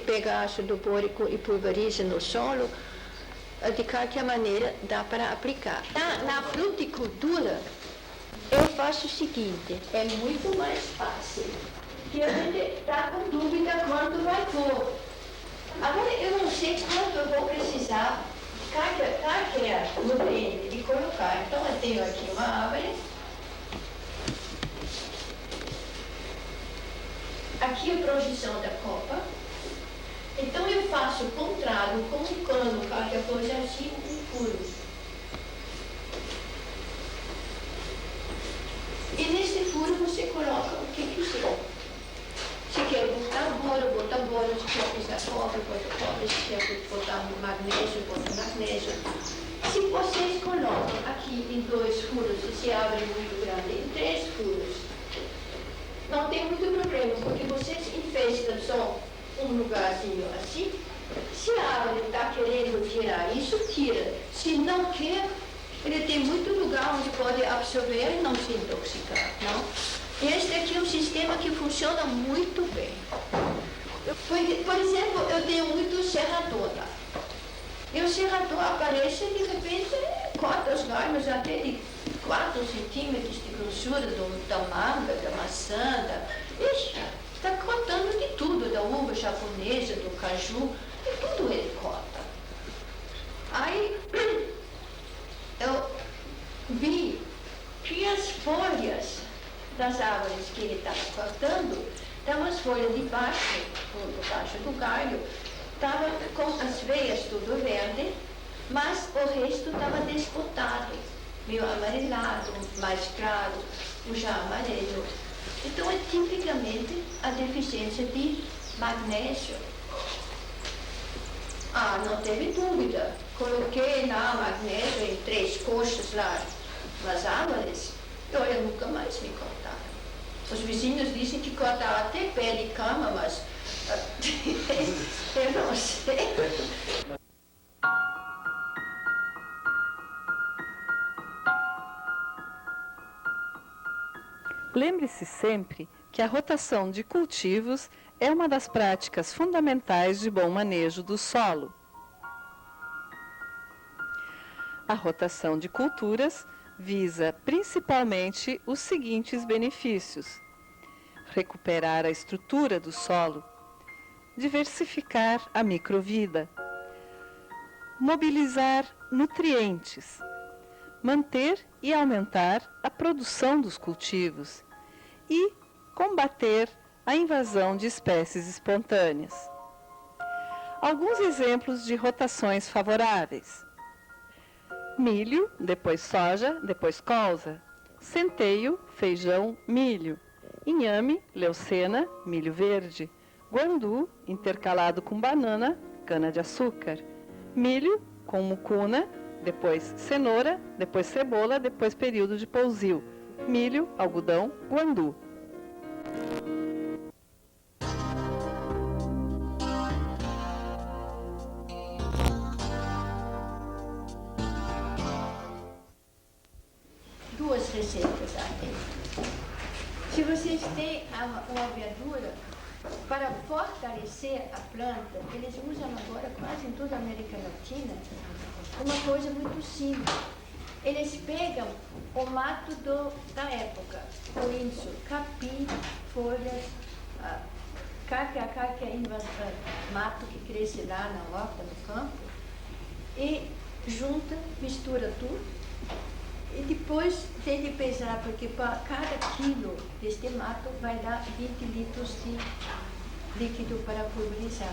pega ácido bórico e pulveriza no solo, de qualquer maneira dá para aplicar. Na fruticultura, eu faço o seguinte, é muito mais fácil. Que a gente está com dúvida quanto vai pôr. Agora, eu não sei quanto eu vou precisar de cada nutriente de colocar. Então, eu tenho aqui uma árvore. Aqui a projeção da copa. Então, eu faço o contrário, colocando qualquer coisa assim, um furo. E nesse furo você coloca o que quiser. Se quer botar boro, se quer pisar cobre, bota cobre, se quer botar magnésio, bota magnésio. Se vocês colocam aqui em 2 furos, e se abre muito grande, em 3 furos, não tem muito problema, porque vocês infestam só um lugarzinho assim. Se a árvore está querendo tirar isso, tira. Se não quer, ele tem muito lugar onde pode absorver e não se intoxicar, não? E este aqui é um sistema que funciona muito bem. Por exemplo, eu tenho muito serrador lá. E o serrador aparece e de repente corta os galhos até de 4 centímetros de grossura da manga, da maçã, está cortando de tudo, da uva japonesa, do caju, e tudo ele corta. Aí eu vi que as folhas das árvores que ele estava cortando, estavam as folhas de baixo do galho, estavam com as veias tudo verde, mas o resto estava desbotado, meio amarelado, mais claro, o já amarelo. Então é tipicamente a deficiência de magnésio. Ah, não teve dúvida. Coloquei lá magnésio em 3 coxas lá nas árvores, e olha, nunca mais me cortaram. Os vizinhos dizem que cortaram até pé de cama, mas eu não sei. Lembre-se sempre que a rotação de cultivos é uma das práticas fundamentais de bom manejo do solo. A rotação de culturas visa principalmente os seguintes benefícios: recuperar a estrutura do solo, diversificar a microvida, mobilizar nutrientes, manter e aumentar a produção dos cultivos e combater a invasão de espécies espontâneas. Alguns exemplos de rotações favoráveis: milho, depois soja, depois colza; centeio, feijão, milho; inhame, leucena, milho verde; guandu, intercalado com banana, cana-de-açúcar; milho com mucuna, depois cenoura, depois cebola, depois período de pousio; milho, algodão, guandu. Duas receitas aqui. Se vocês têm uma verdura, para fortalecer a planta, eles usam agora quase em toda a América Latina uma coisa muito simples. eles pegam o mato da época, por isso, capim, folhas, qualquer mato que cresce lá na horta, no campo, e junta, mistura tudo, e depois tem de pesar, porque para cada quilo deste mato vai dar 20 litros de líquido para pulverizar.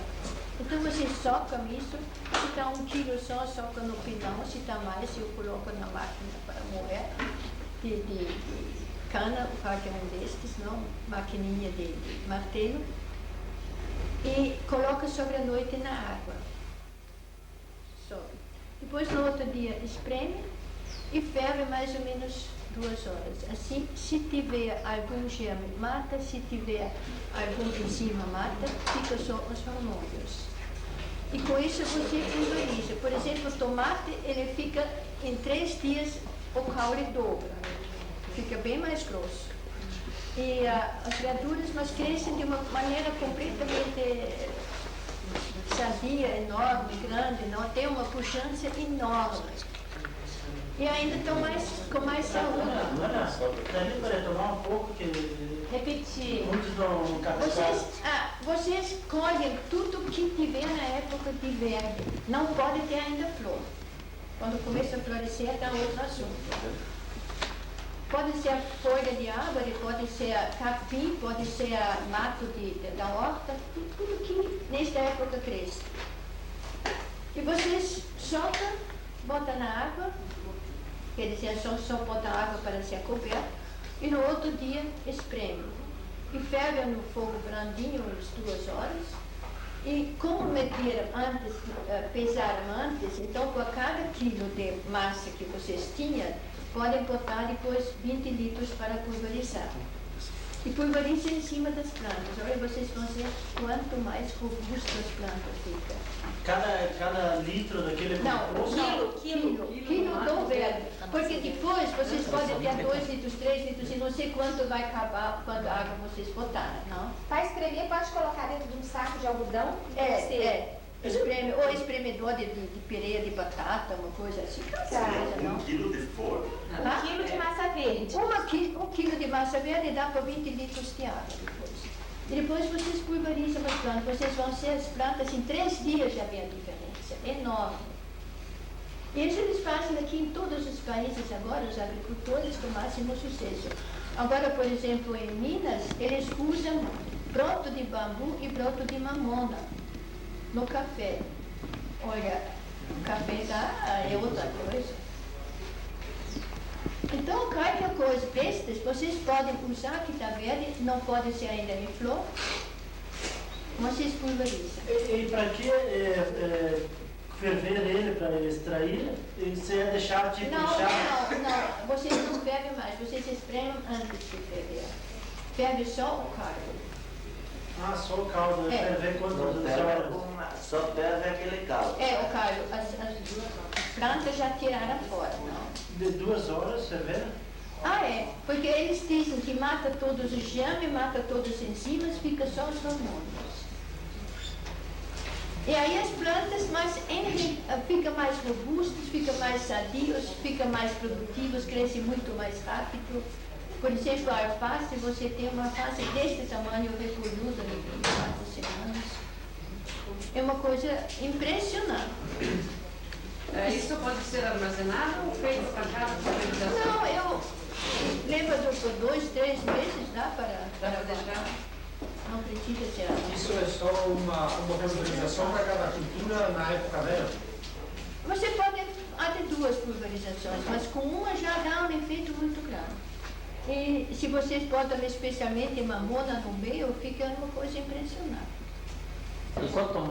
Então você soca isso, se está 1 quilo só, soca no pilão, se está mais, eu coloco na máquina para moer de cana, qualquer um destes, não? Maquininha de martelo, e coloca sobre a noite na água. Sobe. Depois no outro dia espreme e ferve mais ou menos 2 horas. Assim, se tiver algum germe, mata, se tiver algum enzima, mata, fica só os hormônios. E com isso você pulveriza. Por exemplo, o tomate, ele fica em 3 dias, o caule dobra. Fica bem mais grosso. E as verduras, mas crescem de uma maneira completamente sadia, enorme, grande, não tem uma pujança enorme. E ainda estão com mais saúde. Daí para tomar um pouco que... Repetir. Muitos não Vocês colhem tudo que tiver na época de verde. Não pode ter ainda flor. Quando começa a florescer, está outro assunto. Pode ser folha de árvore, pode ser capim, pode ser mato da horta, tudo que nesta época cresce. E vocês soltam, botam na água, quer dizer, só botam água para ser coberto, e no outro dia espreme. E ferve no fogo brandinho umas 2 horas. E como mediram antes, pesaram antes, então por cada quilo de massa que vocês tinham, podem botar depois 20 litros para pulverizar. E pulveriza em cima das plantas. Olha, vocês vão ver quanto mais robusto as plantas ficam. Cada litro daquele quilo do verde. Porque depois vocês podem ter 2 litros, 3 litros e não sei quanto vai acabar quando a água vocês botarem, não? Para espremer, pode colocar dentro de um saco de algodão? Ou espremedor de pireia de batata, uma coisa assim. Um quilo de flor? 1 quilo de massa verde. 1 quilo de massa verde dá para 20 litros de água depois. E depois vocês pulverizam as plantas. Vocês vão ser as plantas em 3 dias já vê a diferença. Enorme. E isso eles fazem aqui em todos os países agora, os agricultores com máximo sucesso. Agora, por exemplo, em Minas, eles usam broto de bambu e broto de mamona no café. Olha, o café é outra coisa. Então, qualquer coisa destas, vocês podem usar que está verde, não pode ser ainda em flor, vocês pulverizam. E para que ferver ele, para extrair, você ia deixar tipo chá? Não, vocês não fervem mais, vocês espremem antes de ferver. Ferve só o caldo. Só o caldo, ferver quantas horas? Só ferve aquele caldo. O caldo, as plantas já tiraram fora, não? De 2 horas ferver? Porque eles dizem que mata todos os germes, mata todos os enzimas, fica só os hormônios. E aí as plantas ficam mais robustas, ficam mais sadios, ficam mais produtivos, crescem muito mais rápido. Por exemplo, a alface, você tem uma alface deste tamanho, recolhuda em 4 semanas. É uma coisa impressionante. Isso pode ser armazenado ou feito para casa? Não, eu levo por 2, 3 meses, dá para deixar. Não precisa ser armazenado. Isso é só uma pulverização para cada cultura na época dela? Você pode fazer 2 pulverizações, mas com uma já dá um efeito muito grande. E se vocês botam especialmente mamona no meio, fica uma coisa impressionante. E quanto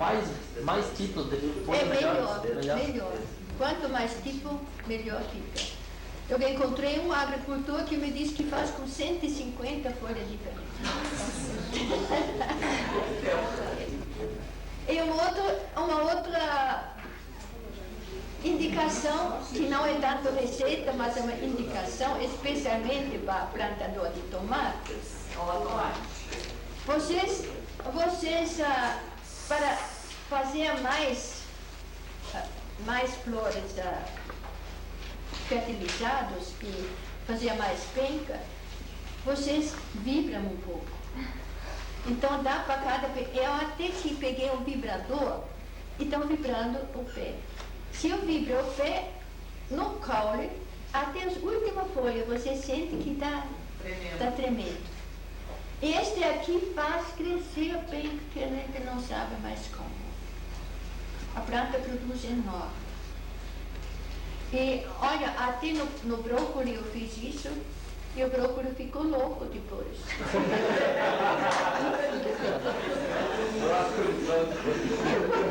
mais tipos de folha, melhor. Quanto mais tipo, melhor fica. Eu encontrei um agricultor que me disse que faz com 150 folhas diferentes. E uma outra indicação, que não é tanto receita, mas é uma indicação, especialmente para plantador de tomates. Vocês para fazer mais flores fertilizados e fazer mais penca, vocês vibram um pouco. Então dá para cada pé. Eu até que peguei um vibrador e estão vibrando o pé. Se eu vibro o pé, no caule, até as últimas folhas, você sente que está tremendo. Este aqui faz crescer o penca, que a gente não sabe mais como. A planta produz enorme. E olha, até no brócolis eu fiz isso, e o brócolis ficou louco depois.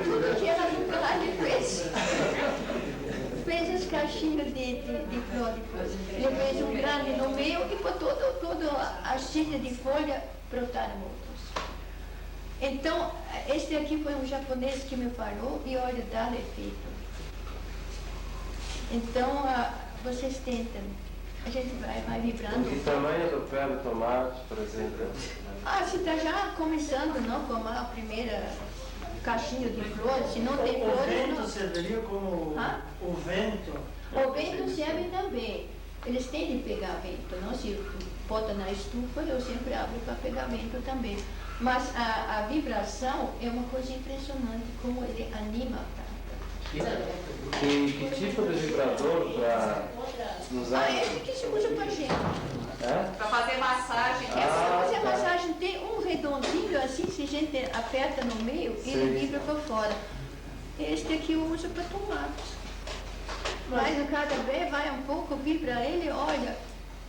Tudo que era no galho fez as caixinhas de flor. Ele fez um grande no meio e por toda a cesta de folha brotaram outros. Então, este aqui foi um japonês que me falou e olha, dá efeito. Então, vocês tentam. A gente vai vibrando. Que tamanho do pé do tomate, por exemplo? Você está já começando, não? Com a primeira caixinha de flores. Se não tem flores... O vento serviria como o vento? O vento serve também. Eles têm de pegar vento, não? Se bota na estufa, eu sempre abro para pegar vento também. Mas a vibração é uma coisa impressionante, como ele anima a planta. Que tipo de vibrador para usar? Esse que se usa para gente. Para fazer massagem. Para fazer massagem tem um redondinho assim, se a gente aperta no meio, ele vibra para fora. Este aqui eu uso para tomates. Mas cada vez vai um pouco, vibra ele, olha,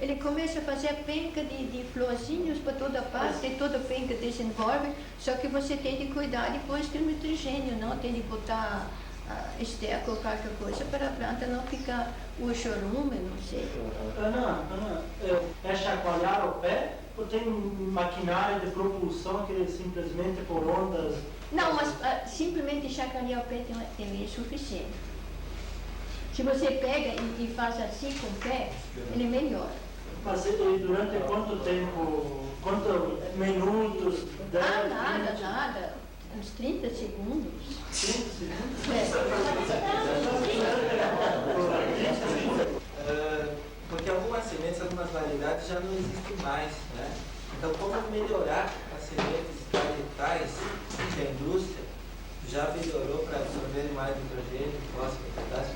ele começa a fazer penca de florzinhos para toda parte, e toda penca desenvolve, só que você tem de cuidar depois do nitrogênio, não? Tem de botar esterco ou qualquer coisa para a planta não ficar o chorume, não sei. Ana, é chacoalhar o pé ou tem maquinário de propulsão que simplesmente por ondas? Não, mas simplesmente chacoalhar o pé também é suficiente. Se você pega e faz assim com o pé, ele melhora. Mas durante quanto tempo, quantos minutos? Nada. Uns 30 segundos. 30 segundos? Porque algumas sementes, algumas variedades já não existem mais, né? Então, como melhorar as sementes varietais que a indústria já melhorou para absorver mais nitrogênio, fósforo, potássio,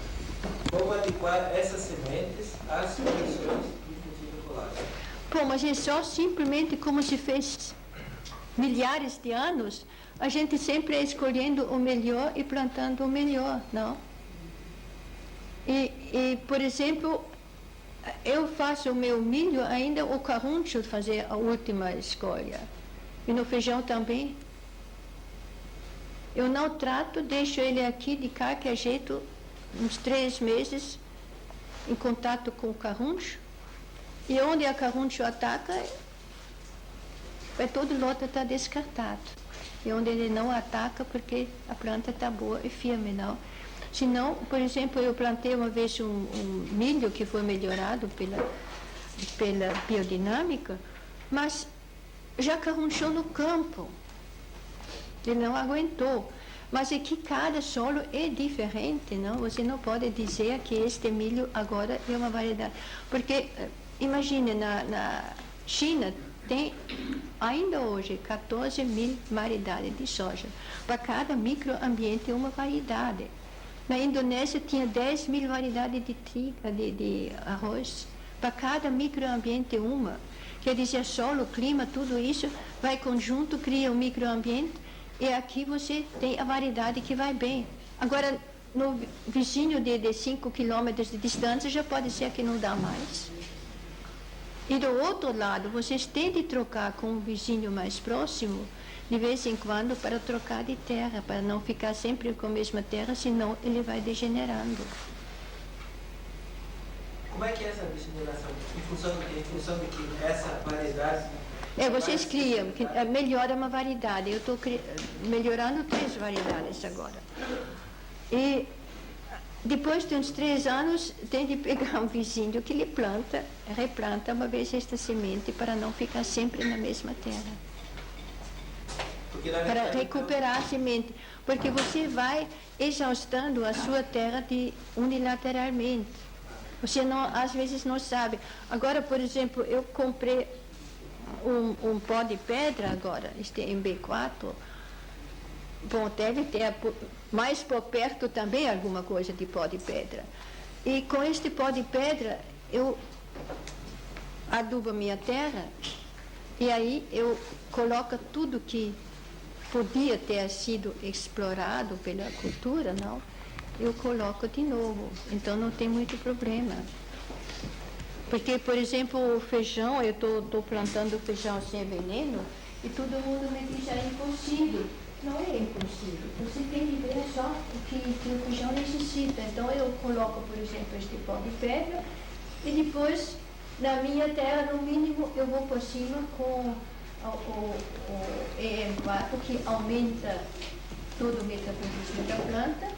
como adequar essas sementes às condições do cultivo ecológico? Pô, mas é só simplesmente como se fez milhares de anos, a gente sempre é escolhendo o melhor e plantando o melhor, não? E por exemplo, eu faço o meu milho, ainda o caruncho fazer a última escolha. E no feijão também. Eu não trato, deixo ele aqui de qualquer jeito, uns 3 meses, em contato com o caruncho. E onde a caruncho ataca, todo lote está descartado. E onde ele não ataca, porque a planta está boa e firme, não. Senão, por exemplo, eu plantei uma vez um milho que foi melhorado pela biodinâmica, mas já carunchou no campo. Ele não aguentou. Mas é que cada solo é diferente, não? Você não pode dizer que este milho agora é uma variedade. Porque, imagine, na China tem, ainda hoje, 14 mil variedades de soja. Para cada microambiente uma variedade. Na Indonésia tinha 10 mil variedades de arroz. Para cada microambiente uma. Quer dizer, solo, clima, tudo isso vai conjunto, cria um microambiente. E aqui você tem a variedade que vai bem. Agora, no vizinho de 5 quilômetros de distância, já pode ser que não dá mais. E do outro lado, vocês têm de trocar com um vizinho mais próximo, de vez em quando, para trocar de terra, para não ficar sempre com a mesma terra, senão ele vai degenerando. Como é que é essa degeneração? Em função de que essa variedade... Vocês criam, melhora uma variedade. Eu estou melhorando 3 variedades agora. E depois de uns 3 anos, tem de pegar um vizinho que lhe planta, replanta uma vez esta semente para não ficar sempre na mesma terra. Para recuperar a semente. Porque você vai exaustando a sua terra unilateralmente. Você não, às vezes não sabe. Agora, por exemplo, eu comprei um pó de pedra agora, este em B4. Bom, deve ter mais por perto também alguma coisa de pó de pedra. E com este pó de pedra, eu adubo a minha terra e aí eu coloco tudo que podia ter sido explorado pela cultura, não? Eu coloco de novo, então não tem muito problema. Porque, por exemplo, o feijão, eu estou plantando feijão sem veneno e todo mundo me diz, é impossível. Não é impossível, você tem que ver só o que o feijão necessita. Então eu coloco, por exemplo, este pó de pedra e depois, na minha terra, no mínimo, eu vou por cima com o EM4, que aumenta todo o metabolismo da planta,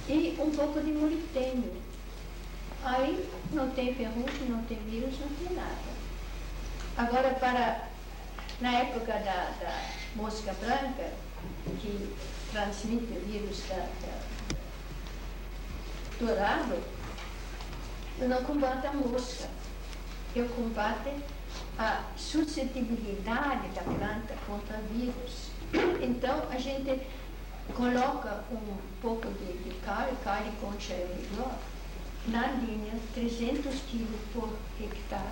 e um pouco de molibdênio. Aí não tem ferrugem, não tem vírus, não tem nada. Agora, na época da mosca branca, que transmite o vírus do arado, eu não combato a mosca, eu combato a suscetibilidade da planta contra vírus. Então, a gente coloca um pouco de cárie concha é melhor, na linha, 300 kg por hectare.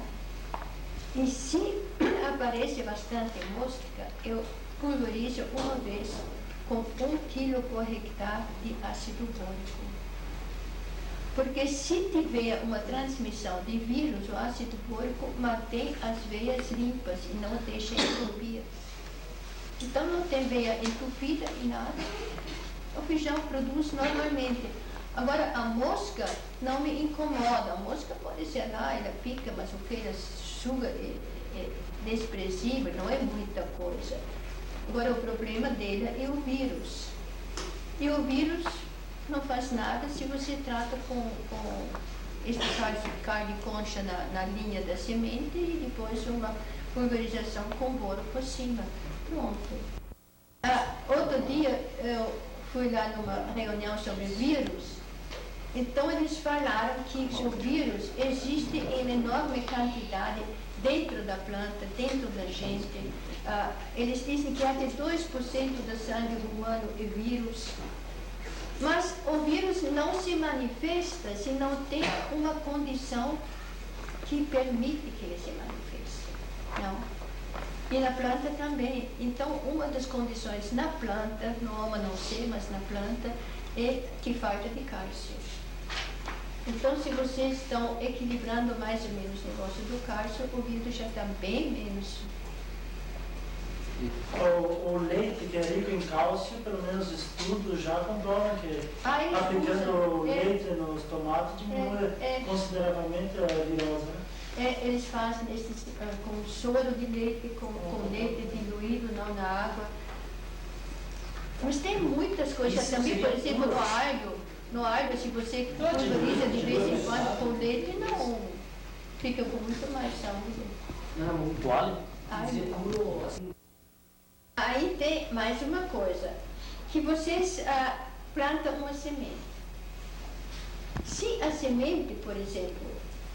E se aparece bastante mosca, eu pulverizo uma vez com 1 kg por hectare de ácido bórico. Porque se tiver uma transmissão de vírus, o ácido bórico mantém as veias limpas e não deixa entupir. Então não tem veia entupida e nada. O feijão produz normalmente. Agora, a mosca não me incomoda. A mosca pode ser lá, ela pica, mas o que ela suga é desprezível, não é muita coisa. Agora, o problema dela é o vírus. E o vírus não faz nada se você trata com esse cárie de concha na linha da semente e depois uma pulverização com boro por cima. Pronto. Outro dia eu fui lá numa reunião sobre vírus, então eles falaram que o vírus existe em enorme quantidade dentro da planta, dentro da gente. Eles dizem que até 2% do sangue humano é vírus. Mas o vírus não se manifesta se não tem uma condição que permite que ele se manifeste. Não. E na planta também. Então, uma das condições na planta, no homem não sei, mas na planta, é que falta de cálcio. Então, se vocês estão equilibrando mais ou menos o negócio do cálcio, o vírus já está bem menos. O leite, que é rico em cálcio, pelo menos estudos já comprovam que aplicando leite nos tomates diminui consideravelmente a virose. Né? Eles fazem com soro de leite, com leite diluído, não na água. Mas tem muitas coisas também, por exemplo, no alho, se você pulveriza de vez em quando com leite, não fica com muito mais saúde. Não é muito alho? Aí tem mais uma coisa, que vocês plantam uma semente. Se a semente, por exemplo,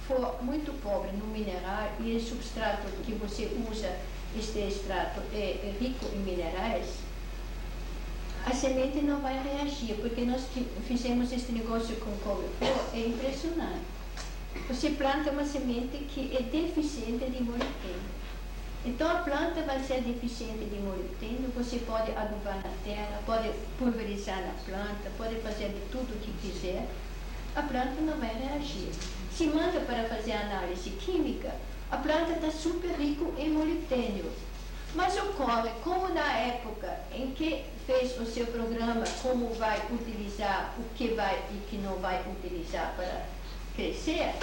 for muito pobre no mineral e o substrato que você usa, este extrato é rico em minerais, a semente não vai reagir, porque nós fizemos este negócio com couve-flor, é impressionante. Você planta uma semente que é deficiente de molibdênio. Então a planta vai ser deficiente de molibdênio, você pode adubar na terra, pode pulverizar na planta, pode fazer de tudo o que quiser, a planta não vai reagir. Se manda para fazer análise química, a planta está super rica em molibdênio. Mas ocorre, como na época em que fez o seu programa, como vai utilizar, o que vai e que não vai utilizar para crescer,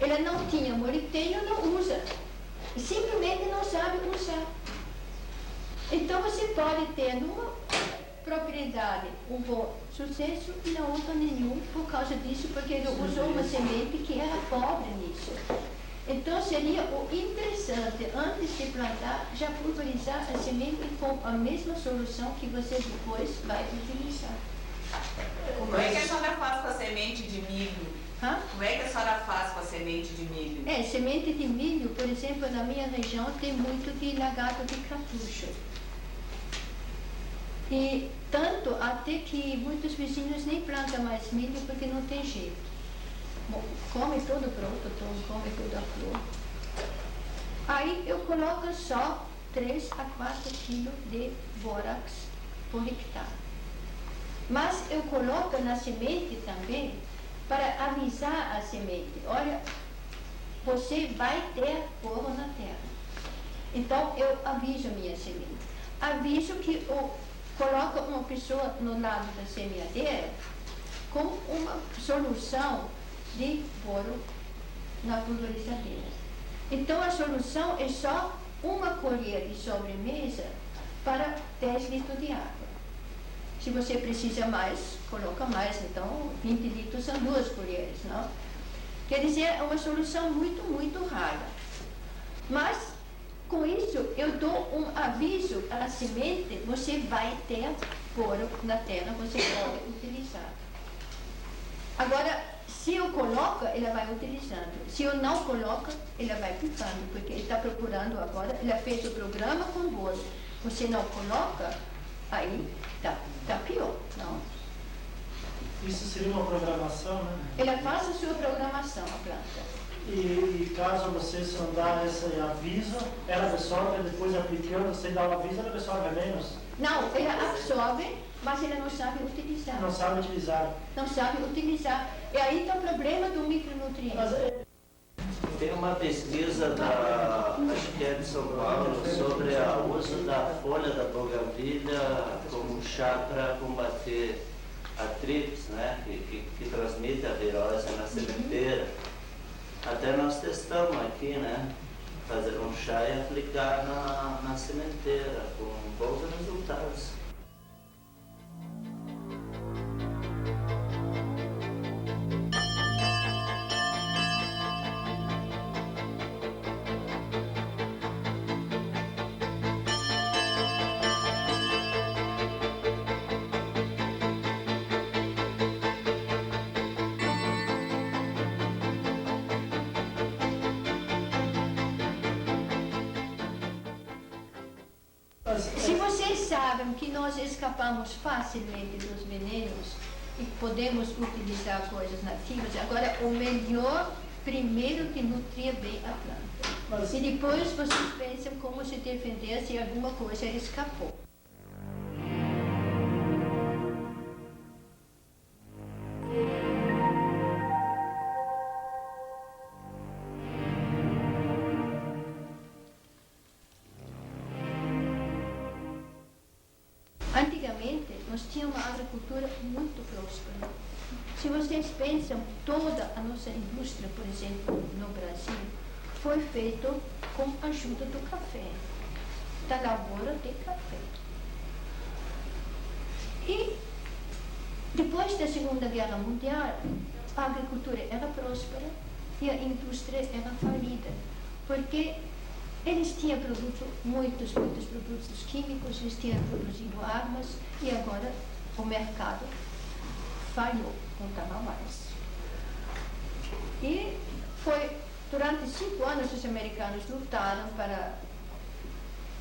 ela não tinha molibdênio, não usa. Simplesmente não sabe usar. Então você pode ter numa propriedade um bom sucesso e na outra nenhum por causa disso, porque ele usou uma semente que era pobre nisso. Então seria o interessante, antes de plantar, já pulverizar a semente com a mesma solução que você depois vai utilizar. Como é que a senhora faz com a semente de milho? Como Como é que a senhora faz com a semente de milho? Semente de milho, por exemplo, na minha região tem muito de lagarto de cartucho. E tanto até que muitos vizinhos nem plantam mais milho porque não tem jeito. Come todo pronto, come toda a flor. Aí eu coloco só 3 a 4 quilos de bórax por hectare. Mas eu coloco na semente também para avisar a semente. Olha, você vai ter porro na terra. Então eu aviso a minha semente. Aviso que coloco uma pessoa no lado da semeadeira com uma solução de boro na pulverizadeira. Então a solução é só uma colher de sobremesa para 10 litros de água. Se você precisa mais, coloca mais, então 20 litros são 2 colheres, não? Quer dizer, é uma solução muito, muito rara. Mas, com isso, eu dou um aviso à semente, você vai ter boro na terra, você pode utilizar. Agora, se eu coloco, ela vai utilizando. Se eu não coloco, ela vai ficando, porque ele está procurando agora, ela fez o programa com boro. Você não coloca, aí tá pior, não? Isso seria uma programação, né? Ela faz a sua programação, a planta. E caso você não dá esse aviso, ela absorve, depois aplicando, você dá o aviso, ela absorve menos? Não, ela absorve, mas ela não sabe utilizar. Não sabe utilizar. Não sabe utilizar. E aí está o problema do micronutriente. Tem uma pesquisa acho que é de São Paulo, sobre o uso da folha da bougainvilha como chá para combater a trips, né, que transmite a virose na sementeira. Até nós testamos aqui, né, fazer um chá e aplicar na sementeira, com bons resultados. Se vocês sabem que nós escapamos facilmente dos venenos e podemos utilizar coisas nativas, agora o melhor, primeiro que nutrir bem a planta. E depois vocês pensam como se defender se alguma coisa escapou. Antigamente, nós tínhamos uma agricultura muito próspera. Se vocês pensam, toda a nossa indústria, por exemplo, no Brasil, foi feita com a ajuda do café, da lavoura de café. E depois da Segunda Guerra Mundial, a agricultura era próspera e a indústria era falida, porque eles tinham muitos produtos químicos, eles tinham produzido armas e agora o mercado falhou, não estava mais. E durante 5 anos os americanos lutaram para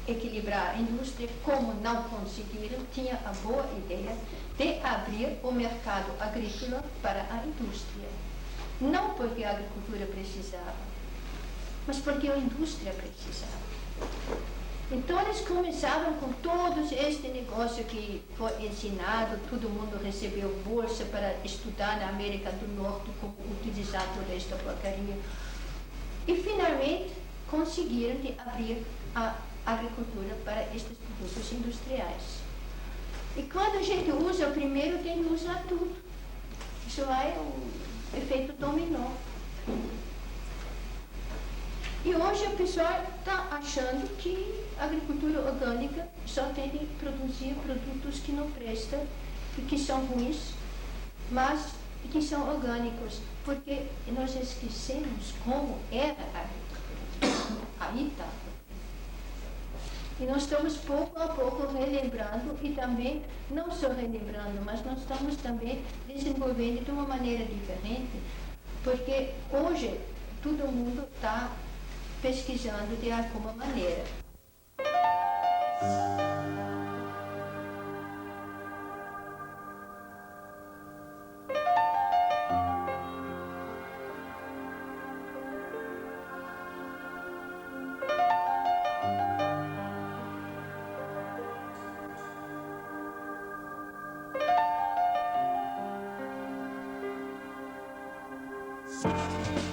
equilibrar a indústria, como não conseguiram, tinha a boa ideia de abrir o mercado agrícola para a indústria. Não porque a agricultura precisava, mas porque a indústria precisava. Então eles começaram com todo este negócio que foi ensinado, todo mundo recebeu bolsa para estudar na América do Norte como utilizar toda esta porcaria. E finalmente conseguiram de abrir a agricultura para estes produtos industriais. E quando a gente usa o primeiro, tem que usar tudo. Isso é o efeito dominó. E hoje a pessoa está achando que a agricultura orgânica só tem que produzir produtos que não prestam e que são ruins, mas que são orgânicos, porque nós esquecemos como era a agricultura. Aí está. E nós estamos pouco a pouco relembrando e também, não só relembrando, mas nós estamos também desenvolvendo de uma maneira diferente Porque hoje todo mundo está pesquisando de alguma maneira. Música